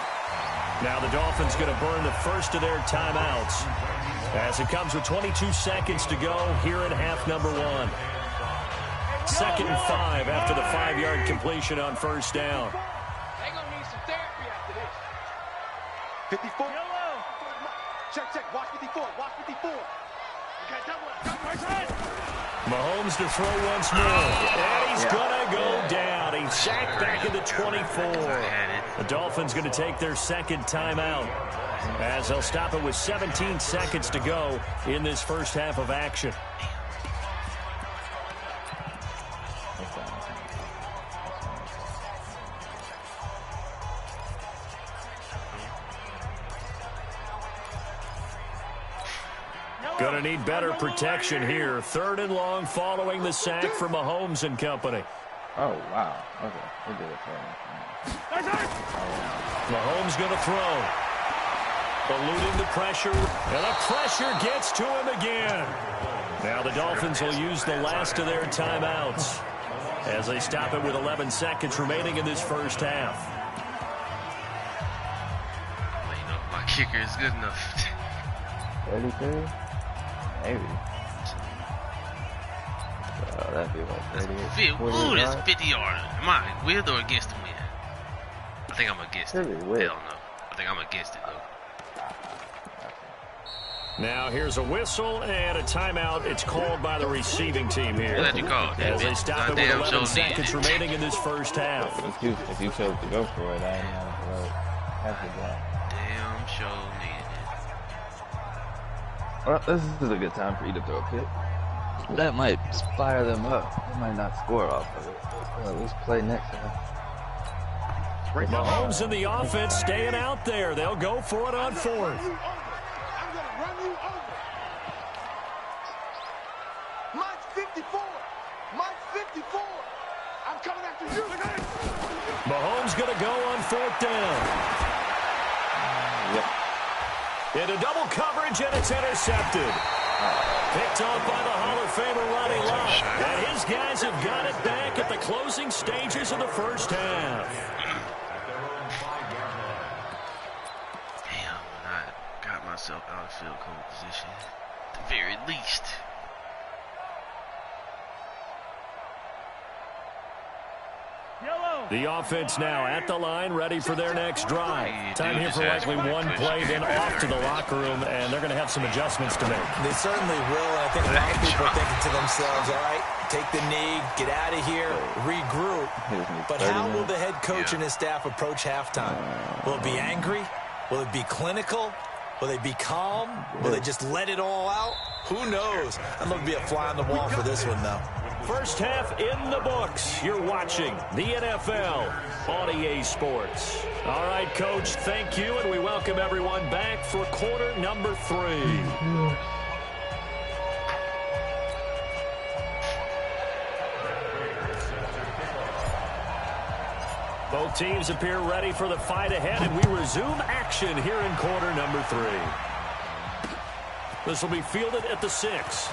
Now the Dolphins going to burn the first of their timeouts as it comes with 22 seconds to go here in half number one. 2nd and 5 after the 5-yard completion on first down. They gonna need some therapy after this. 54. Check. Watch 54. Mahomes to throw once more. And he's going to go down. He's sacked back at the 24. The Dolphins going to take their second timeout as they'll stop it with 17 seconds to go in this first half of action. Going to need better protection here. 3rd and long following the sack for Mahomes and company. Oh, wow. Okay. We did it for him. Mahomes going to throw. Eluding the pressure. And the pressure gets to him again. Now the Dolphins will use the last of their timeouts as they stop it with 11 seconds remaining in this first half. Well, you know, my kicker is good enough. 32? Maybe. That'd be like 38. Ooh, that's 50 yards. Am I with or against the wind? I think I'm against it. Hell no. I think I'm against it, though. Now here's a whistle and a timeout. It's called by the receiving team here. Glad you called. As they stop it with 11 seconds remaining in this first half. If you chose to go for it, I ain't have to go. Damn show needed it. Well, this is a good time for you to throw a pick. That might fire them up. They might not score off of it. At least play next time. Mahomes in the offense staying out there. They'll go for it on 4th. I'm gonna run you over. Mike's 54. Mike's 54. I'm coming after you. Mahomes going to go on 4th down. Yep. Into double coverage, and it's intercepted. Picked off by the Hall of Famer Ronnie Lott. And his guys have got it back at the closing stages of the first half. Damn, I got myself out of field goal position. At the very least. The offense now at the line, ready for their next drive. Time here for likely one play, then off to the locker room, and they're going to have some adjustments to make. They certainly will, and I think a lot of people are thinking to themselves, all right, take the knee, get out of here, regroup. But how will the head coach and his staff approach halftime? Will it be angry? Will it be clinical? Will they be calm? Will they just let it all out? Who knows? I'd love to be a fly on the wall for this one, though. First half in the books. You're watching the NFL on EA Sports. All right, Coach, thank you, and we welcome everyone back for quarter number 3. Both teams appear ready for the fight ahead, and we resume action here in quarter number 3. This will be fielded at the 6.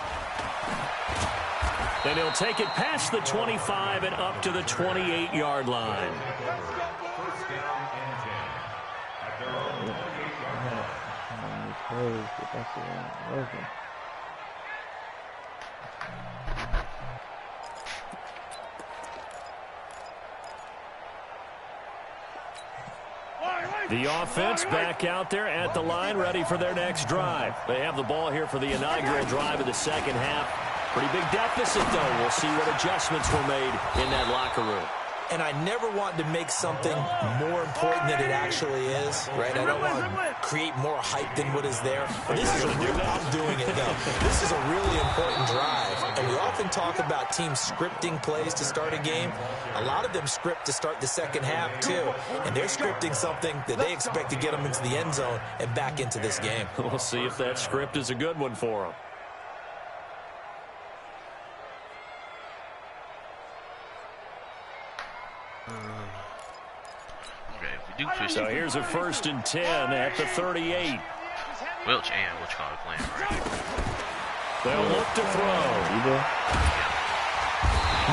Then he'll take it past the 25 and up to the 28-yard line. The offense back out there at the line, ready for their next drive. They have the ball here for the inaugural drive of the second half. Pretty big deficit, though. We'll see what adjustments were made in that locker room. And I never want to make something more important than it actually is, right? I don't want to create more hype than what is there. This is I'm doing it, though. This is a really important drive. And we often talk about teams scripting plays to start a game. A lot of them script to start the second half, too. And they're scripting something that they expect to get them into the end zone and back into this game. We'll see if that script is a good one for them. So here's a 1st and 10 at the 38. Welch and what you call it playing right. They'll look to throw.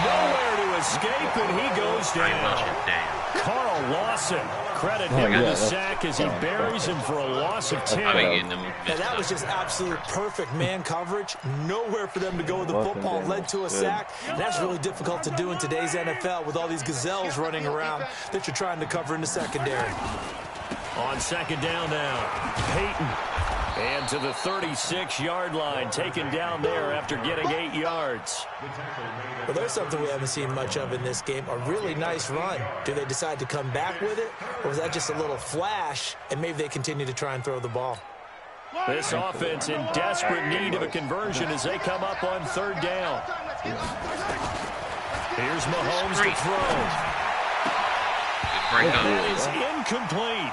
Nowhere to escape, and he goes down. Carl Lawson, credit him with the sack as he buries him for a loss of 10. And that was just absolute perfect man coverage. Nowhere for them to go with the football. Led to a sack. And that's really difficult to do in today's NFL with all these gazelles running around that you're trying to cover in the secondary. On 2nd down now, Peyton. And to the 36-yard line, taken down there after getting 8 yards. Well, there's something we haven't seen much of in this game, a really nice run. Do they decide to come back with it, or was that just a little flash, and maybe they continue to try and throw the ball? This offense in desperate need of a conversion as they come up on 3rd down. Here's Mahomes to throw. That is incomplete.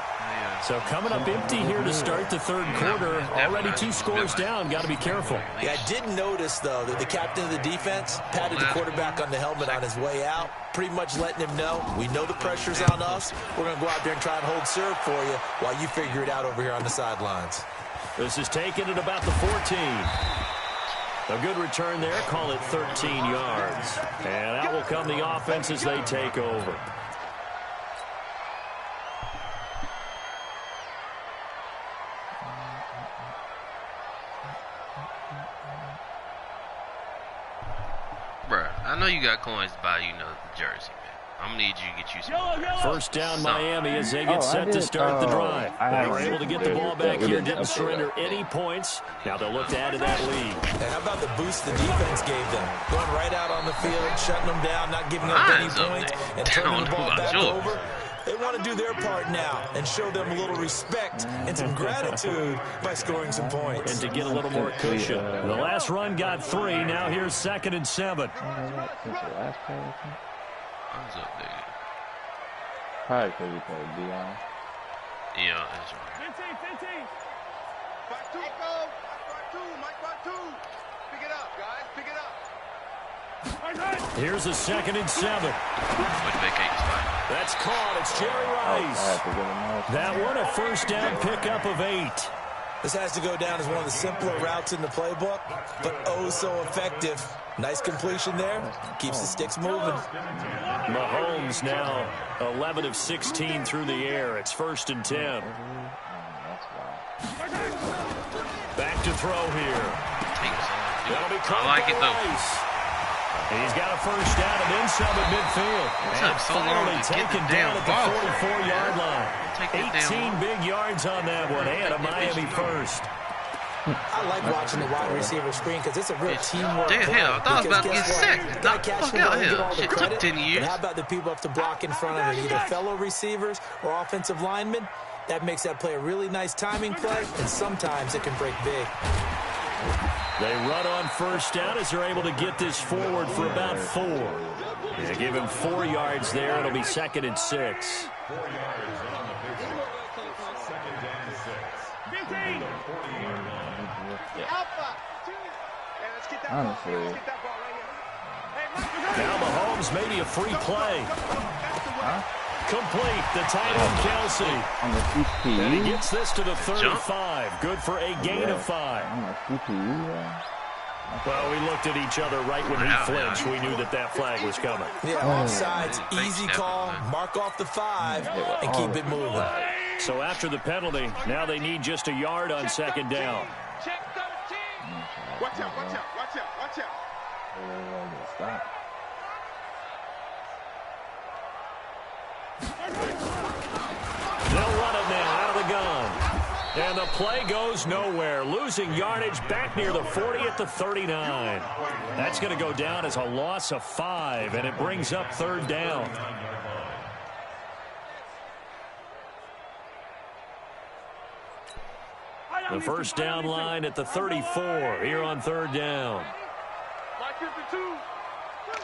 So coming up empty here to start the 3rd quarter. Already 2 scores down. Got to be careful. Yeah, I did notice, though, that the captain of the defense patted the quarterback on the helmet on his way out, pretty much letting him know, we know the pressure's on us. We're going to go out there and try and hold serve for you while you figure it out over here on the sidelines. This is taken at about the 14. A good return there. Call it 13 yards. And out will come the offense as they take over. I know you got coins to buy, the jersey, man. I'm going to need you to get you some. 1st down Miami as they get set to start the drive. They were able to get the ball back here, didn't surrender any points. Now they'll look to add to that lead. And how about the boost the defense gave them? Going right out on the field, shutting them down, not giving up any points, and turning the ball back over. They want to do their part now and show them a little respect and some gratitude by scoring some points. And to get a little more cushion. The last run got 3. Now here's 2nd and 7. Probably because you played Dion. Yeah, that's right. 15. Back 2. Mike 2. Pick it up, guys. Pick it up. Here's a 2nd and 7. That's caught. It's Jerry Rice. That one a 1st down pickup of 8. This has to go down as one of the simpler routes in the playbook, but oh so effective. Nice completion there. Keeps the sticks moving. Mahomes now 11 of 16 through the air. It's 1st and 10. Back to throw here. That'll be caught by Rice. He's got a 1st down and then some at midfield. And finally taken down at the 44-yard line. 18 big yards on that one, and a Miami 1st. I like watching the wide receiver screen because it's a real teamwork play. Hell, I thought I was about to get sick. Not fuck out here. Shit took 10 years. But how about the people have to block in front of it, either fellow receivers or offensive linemen? That makes that play a really nice timing play, and sometimes it can break big. They run on 1st down as they're able to get this forward for about 4. They give him 4 yards there. It'll be 2nd and 6. Honestly. Now Mahomes, maybe a free play. Complete. The tight end, Kelsey. On the CPU. And he gets this to the 35. Good for a gain of 5. On the CPU, Well, we looked at each other right when he flinched. We knew that flag was coming. Yeah, offsides, easy call, mark off the 5, and keep it moving. So after the penalty, now they need just a yard on 2nd down. Check 13. Watch out. Stop. They'll run it now out of the gun. And the play goes nowhere, losing yardage back near the 40 at the 39. That's going to go down as a loss of 5, and it brings up 3rd down. The first down line at the 34 here on 3rd down. Like 52.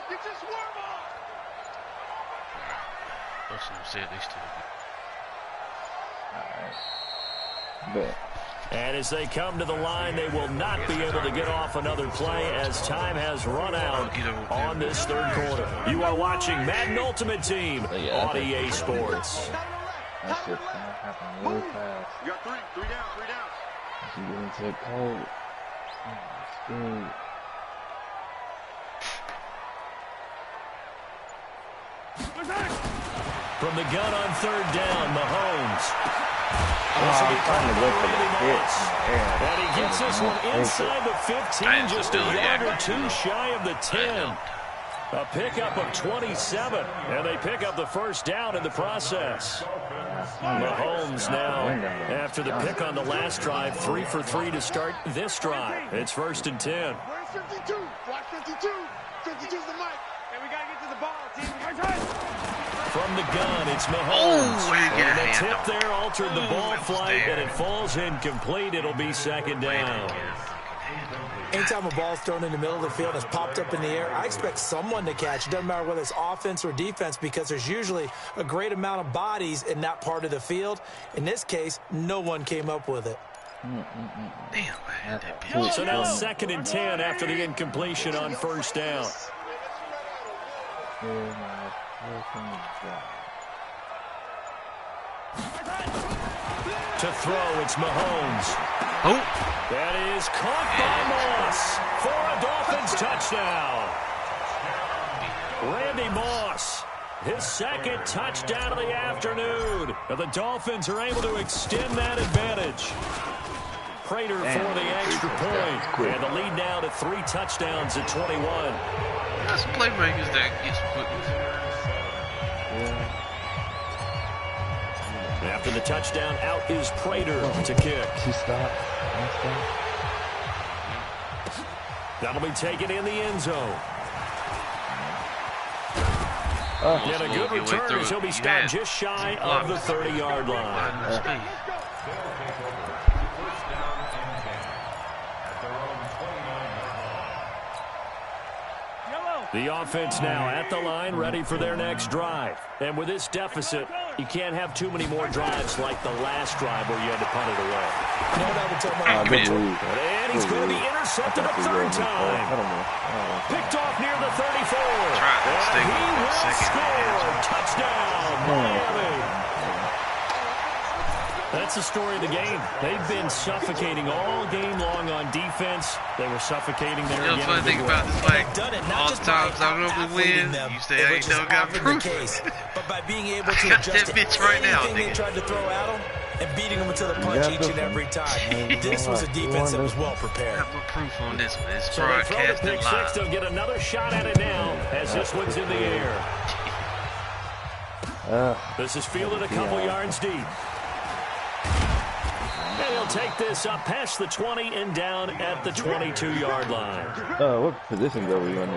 Get your swarm on. Most of them said they still Bet. And as they come to the line, they will not be able to get off another play as time has run out on this 3rd quarter. You are watching Madden Ultimate Team on EA Sports. That shit's gonna happen really fast. You got 3 down, 3 down. You get into a cold. Speed. From the gun on 3rd down, Mahomes. I'm trying to go for the hit. And he gets this one inside the 15, just a yard or 2 shy of the 10. A pickup of 27, and they pick up the first down in the process. Mahomes now, after the pick on the last drive, 3 for 3 to start this drive. It's 1st and 10. Where's 52? Watch 52. 52's the mic. And we got to get to the ball, team. From the gun, it's Mahomes. Oh, and the tip there altered the ball flight, and it falls incomplete. It'll be 2nd down. Anytime a ball's thrown in the middle of the field and it's popped up in the air, I expect someone to catch. It doesn't matter whether it's offense or defense, because there's usually a great amount of bodies in that part of the field. In this case, no one came up with it. Damn, I had that bitch. So now 2nd and 10 after the incompletion on 1st down. To throw, it's Mahomes. Oh. That is caught by Moss for a Dolphins touchdown. Randy Moss, his 2nd touchdown of the afternoon. And the Dolphins are able to extend that advantage. Prater for the extra point. And the lead now to 3 touchdowns at 21. That's playmakers that get some quickness. After the touchdown, out is Prater to kick. That'll be taken in the end zone. Yet a good return as he'll be stopped just shy of the 30-yard line. The offense now at the line, ready for their next drive. And with this deficit, you can't have too many more drives like the last drive where you had to punt it away. And he's going to be intercepted a 3rd time. Picked off near the 34. And he will score. Touchdown, Miami. That's the story of the game. They've been suffocating all game long on defense. They were suffocating there again. You know, the funny thing about this, like, all the times I normally win, you say I ain't never got proof. But by being able to got adjust that bitch right now, anything they tried to throw at them and beating them into the punch each and every time. This was a defense that was well prepared. I have no proof on this one. It's So they throw the broadcast pick and 6. live. They'll get another shot at it now as this one's in the air. This is fielded a couple yards deep. And he'll take this up past the 20 and down at the 22-yard line. What position are we in?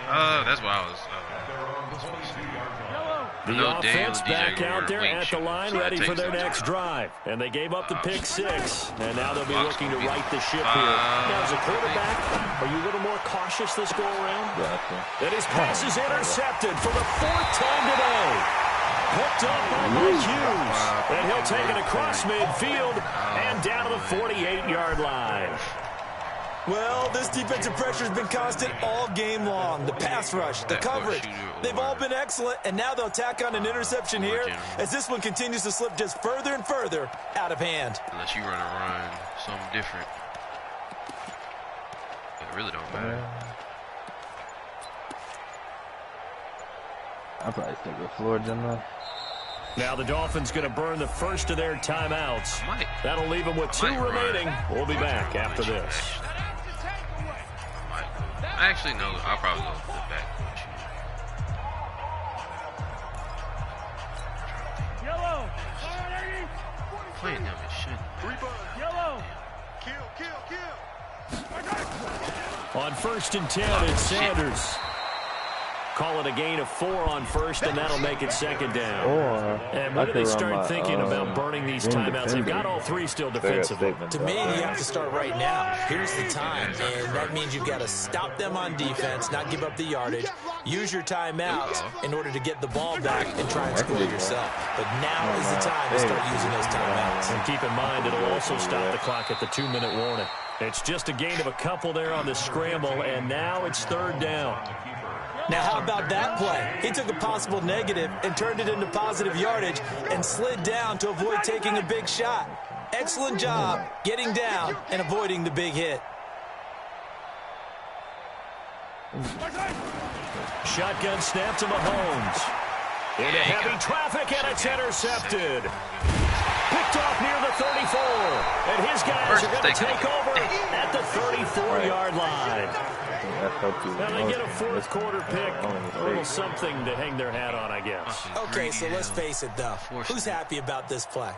That's why I was. The offense back out there at the line, ready for their next drive. And they gave up the pick 6, and now they'll be looking to right the ship here. Now, as a quarterback, are you a little more cautious this go-around? And his pass is intercepted for the 4th time today. Picked up by Mike Hughes. And he'll take it across midfield and down to the 48-yard line. Well, this defensive pressure has been constant all game long. The pass rush, the coverage, they've all been excellent, and now they'll tack on an interception here as this one continues to slip just further and further out of hand. Unless you run something different. It really don't matter. I'll probably stick with Florida now. Now the Dolphins going to burn the first of their timeouts. That'll leave them with 2 remaining. We'll be back after this. Actually, no. I'll probably go back. Playing them. first and 10. It's Sanders. Call it a gain of 4 on first, and that'll make it second down. And when do they start thinking about burning these timeouts? They've got all 3 still defensively. To me, you have to start right now. Here's the time, and that means you've got to stop them on defense, not give up the yardage, use your timeouts in order to get the ball back and try and score yourself. But now is the time to start using those timeouts. And keep in mind, it'll also stop the clock at the 2-minute warning. It's just a gain of a couple there on the scramble, and now it's third down. Now, how about that play? He took a possible negative and turned it into positive yardage and slid down to avoid taking a big shot. Excellent job getting down and avoiding the big hit. Shotgun snap to Mahomes. Into heavy traffic, and it's intercepted. Picked off near the 34. And his guys are going to take over at the 34-yard line. Now they get a fourth quarter pick, a little something to hang their hat on, I guess. Okay, so let's face it, though. Who's happy about this play?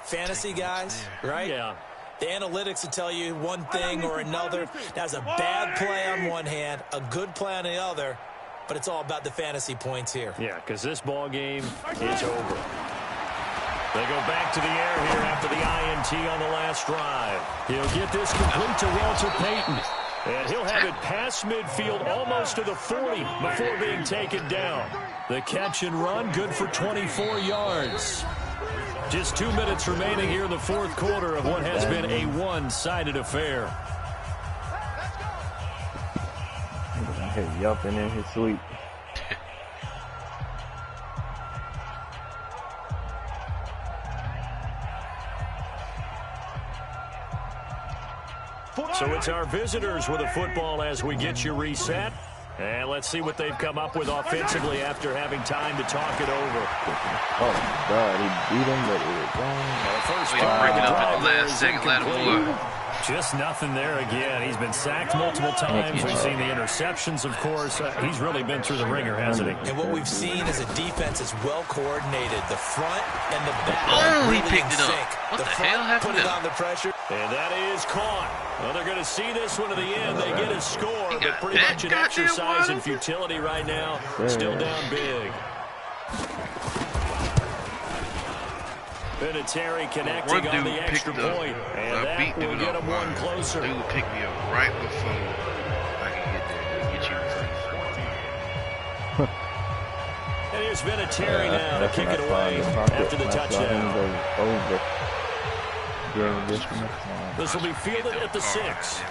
Fantasy guys, right? Yeah. The analytics will tell you one thing or another. That's a bad play on one hand, a good play on the other, but it's all about the fantasy points here. Yeah, because this ball game is over. They go back to the air here after the INT on the last drive. He'll get this complete to Walter Payton. And he'll have it past midfield almost to the 40 before being taken down. The catch and run good for 24 yards. Just 2 minutes remaining here in the fourth quarter of what has been a one-sided affair. He's yelping in his sleep. So it's our visitors with a football as we get you reset. And let's see what they've come up with offensively after having time to talk it over. Oh, God, he beat him, but it was wrong. The first breaking up at the last second, Lattimore. Just nothing there again. He's been sacked multiple times. We've seen the interceptions, of course. He's really been through the ringer, hasn't he? And what we've seen is a defense is well coordinated. The front and the back he really picked in it up. sync. What the front hell happened put it to on the pressure. And that is caught. Well, they're going to see this one to the end. They get a score, but got pretty that much an goddamn exercise in water. futility right now. Still down big. Vinatieri connecting One on dude the extra picked up. point. And I that beat will dude get up them one wide. closer. Dude picked me up right before I can get there and get you first. And here's Vinatieri now to kick it away after the touchdown. This will be fielded at the 6.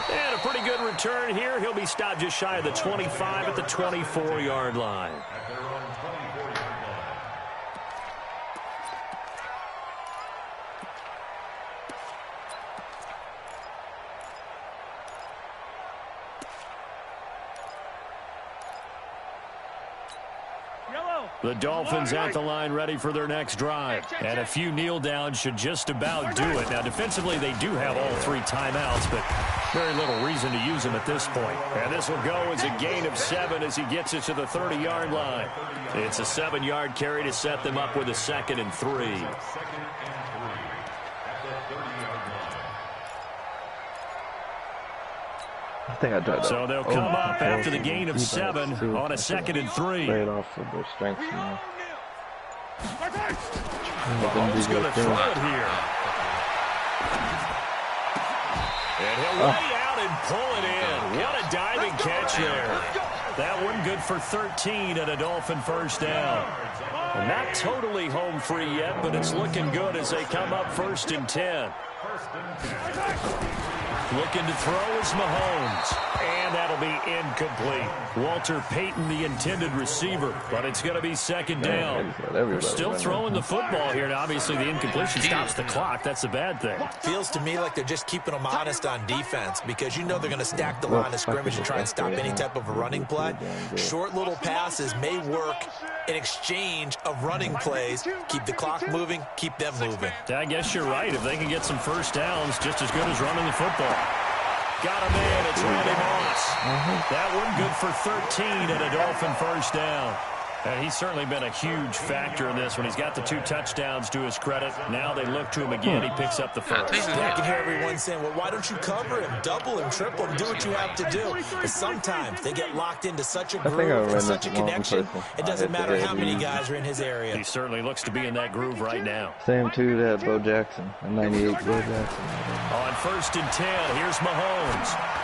And a pretty good return here. He'll be stopped just shy of the 25 at the 24-yard line. The Dolphins at the line ready for their next drive. And a few kneel downs should just about do it. Now, defensively, they do have all 3 timeouts, but very little reason to use them at this point. And this will go as a gain of 7 as he gets it to the 30-yard line. It's a 7-yard carry to set them up with a 2nd and 3. I think I tried that. So they'll come up after the gain of 7 on a 2nd and 3. Play it off for their strength, you know. Mahomes going to throw it here. And he'll lay out and pull it in. What a diving catch there. That one good for 13 and a Dolphin first down. And not totally home free yet, but it's looking good as they come up 1st and 10. Looking to throw is Mahomes. And that'll be incomplete. Walter Payton, the intended receiver, but it's going to be 2nd down. They're still throwing the football here, and obviously the incompletion stops the clock. That's a bad thing. Feels to me like they're just keeping them honest on defense because you know they're going to stack the line of scrimmage and try and stop any type of a running play. Short little passes may work in exchange of running plays. Keep the clock moving, keep them moving. I guess you're right. If they can get some first downs, just as good as running the football. Got a man. It's Randy Moss. That one good for 13 and a Dolphin first down. And he's certainly been a huge factor in this when he's got the 2 touchdowns to his credit. Now they look to him again. He picks up the first. I can hear everyone saying, well, why don't you cover him? Double him, triple him, do what you have to do. But sometimes they get locked into such a groove and such a connection, it doesn't matter how many guys are in his area. He certainly looks to be in that groove right now. Same to that Bo Jackson, a 98 Bo Jackson. On 1st and 10, here's Mahomes.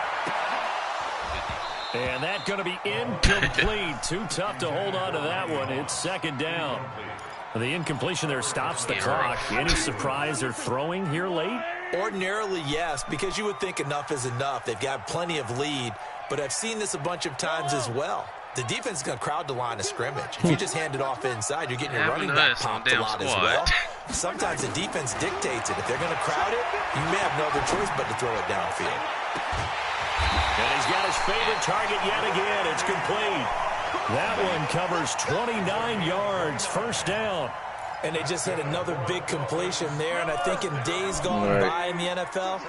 And that's going to be incomplete. Too tough to hold on to that one. It's 2nd down. The incompletion there stops the clock. Any surprise they're throwing here late? Ordinarily, yes, because you would think enough is enough. They've got plenty of lead, but I've seen this a bunch of times as well. The defense is going to crowd the line of scrimmage. If you just hand it off inside, you're getting your running back popped a lot as well. Sometimes the defense dictates it. If they're going to crowd it, you may have no other choice but to throw it downfield. And he's got his favorite target yet again. It's complete. That one covers 29 yards. 1st down. And they just hit another big completion there. And I think in days gone by in the NFL,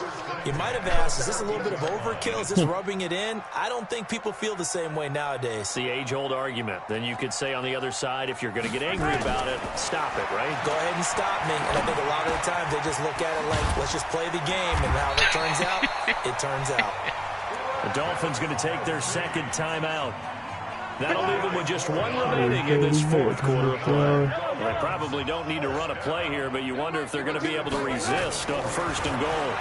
you might have asked, is this a little bit of overkill? Is this rubbing it in? I don't think people feel the same way nowadays. It's the age-old argument. Then you could say on the other side, if you're going to get angry about it, stop it, right? Go ahead and stop me. And I think a lot of the times they just look at it like, let's just play the game. And how it turns out, it turns out. The Dolphins going to take their 2nd timeout. That'll leave them with just 1 remaining in this 4th quarter of play. Well, they probably don't need to run a play here, but you wonder if they're going to be able to resist on 1st and goal.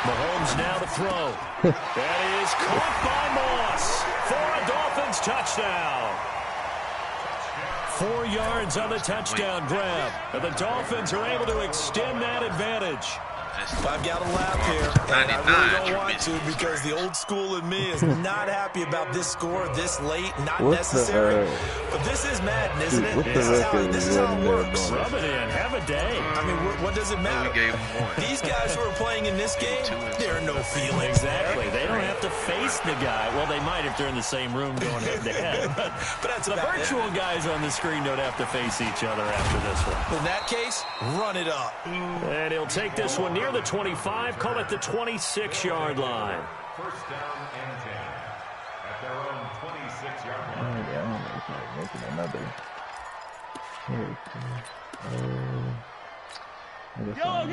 Mahomes now to throw. That is caught by Moss for a Dolphins touchdown. 4 yards on the touchdown grab. And the Dolphins are able to extend that advantage. I've got to laugh here, and I really don't want to because the old school in me is not happy about this score this late, not necessary. But this is Madden, isn't it? This is how it works. Rub it in. Have a day. I mean, what does it matter? These guys who are playing in this game, there are no feelings. Exactly. They don't have to face the guy. Well, they might if they're in the same room going head-to-head. But that's the virtual guys on the screen don't have to face each other after this one. In that case, run it up. And he'll take this one near the 25, call it the 26-yard line. 1st down and 10 at their own 26-yard line.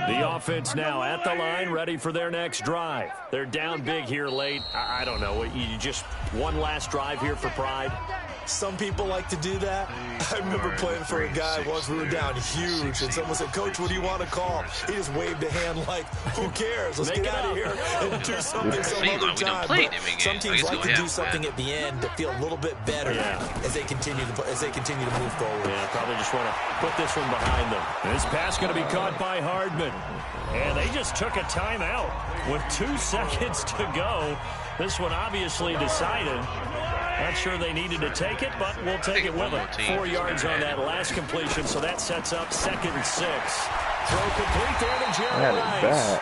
The offense now at the line, ready for their next drive. They're down big here late. I don't know. You just one last drive here for pride? Some people like to do that. I remember playing for a guy once. We were down huge, and someone said, "Coach, what do you want to call?" He just waved a hand like, "Who cares? Let's get out of here and do something some other time." But some teams like to do something at the end to feel a little bit better as they continue to move forward. Yeah, probably just want to put this one behind them. This pass going to be caught by Hardman, and they just took a timeout with 2 seconds to go. This one obviously decided. Not sure they needed to take it, but we'll take it with them. 4 yards on that last completion, so that sets up 2nd and 6. Throw complete there to Jerry Rice.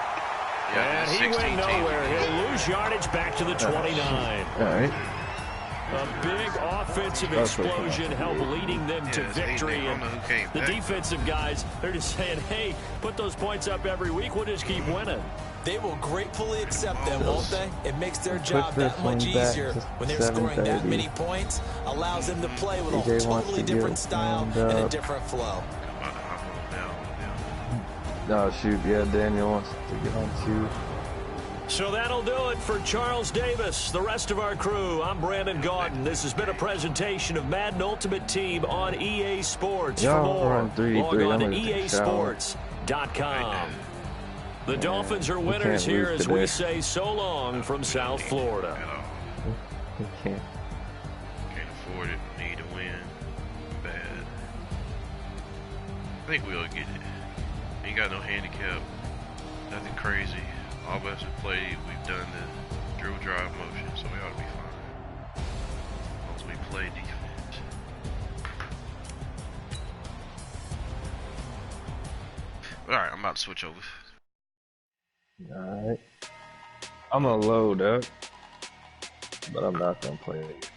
And he went nowhere. He'll lose yardage back to the 29. All right. A big offensive explosion helped leading them to victory. And the defensive guys, they're just saying, hey, put those points up every week. We'll just keep winning. They will gratefully accept them, won't they? It makes their job that much easier when they're scoring that many points. Allows them to play with a totally different style and a different flow. Oh, shoot. Yeah, Daniel wants to get on too. So that'll do it for Charles Davis, the rest of our crew. I'm Brandon Gaudin. This has been a presentation of Madden Ultimate Team on EA Sports. For more, log on to easports.com. The Dolphins are winners here as we say so long from South Florida. Can't afford it. Need to win. Bad. I think we'll get it. Ain't got no handicap. Nothing crazy. All of us have played. We've done the drill drive motion, so we ought to be fine. Once we play defense. Alright, I'm about to switch over. Alright. I'm gonna load up, but I'm not gonna play it.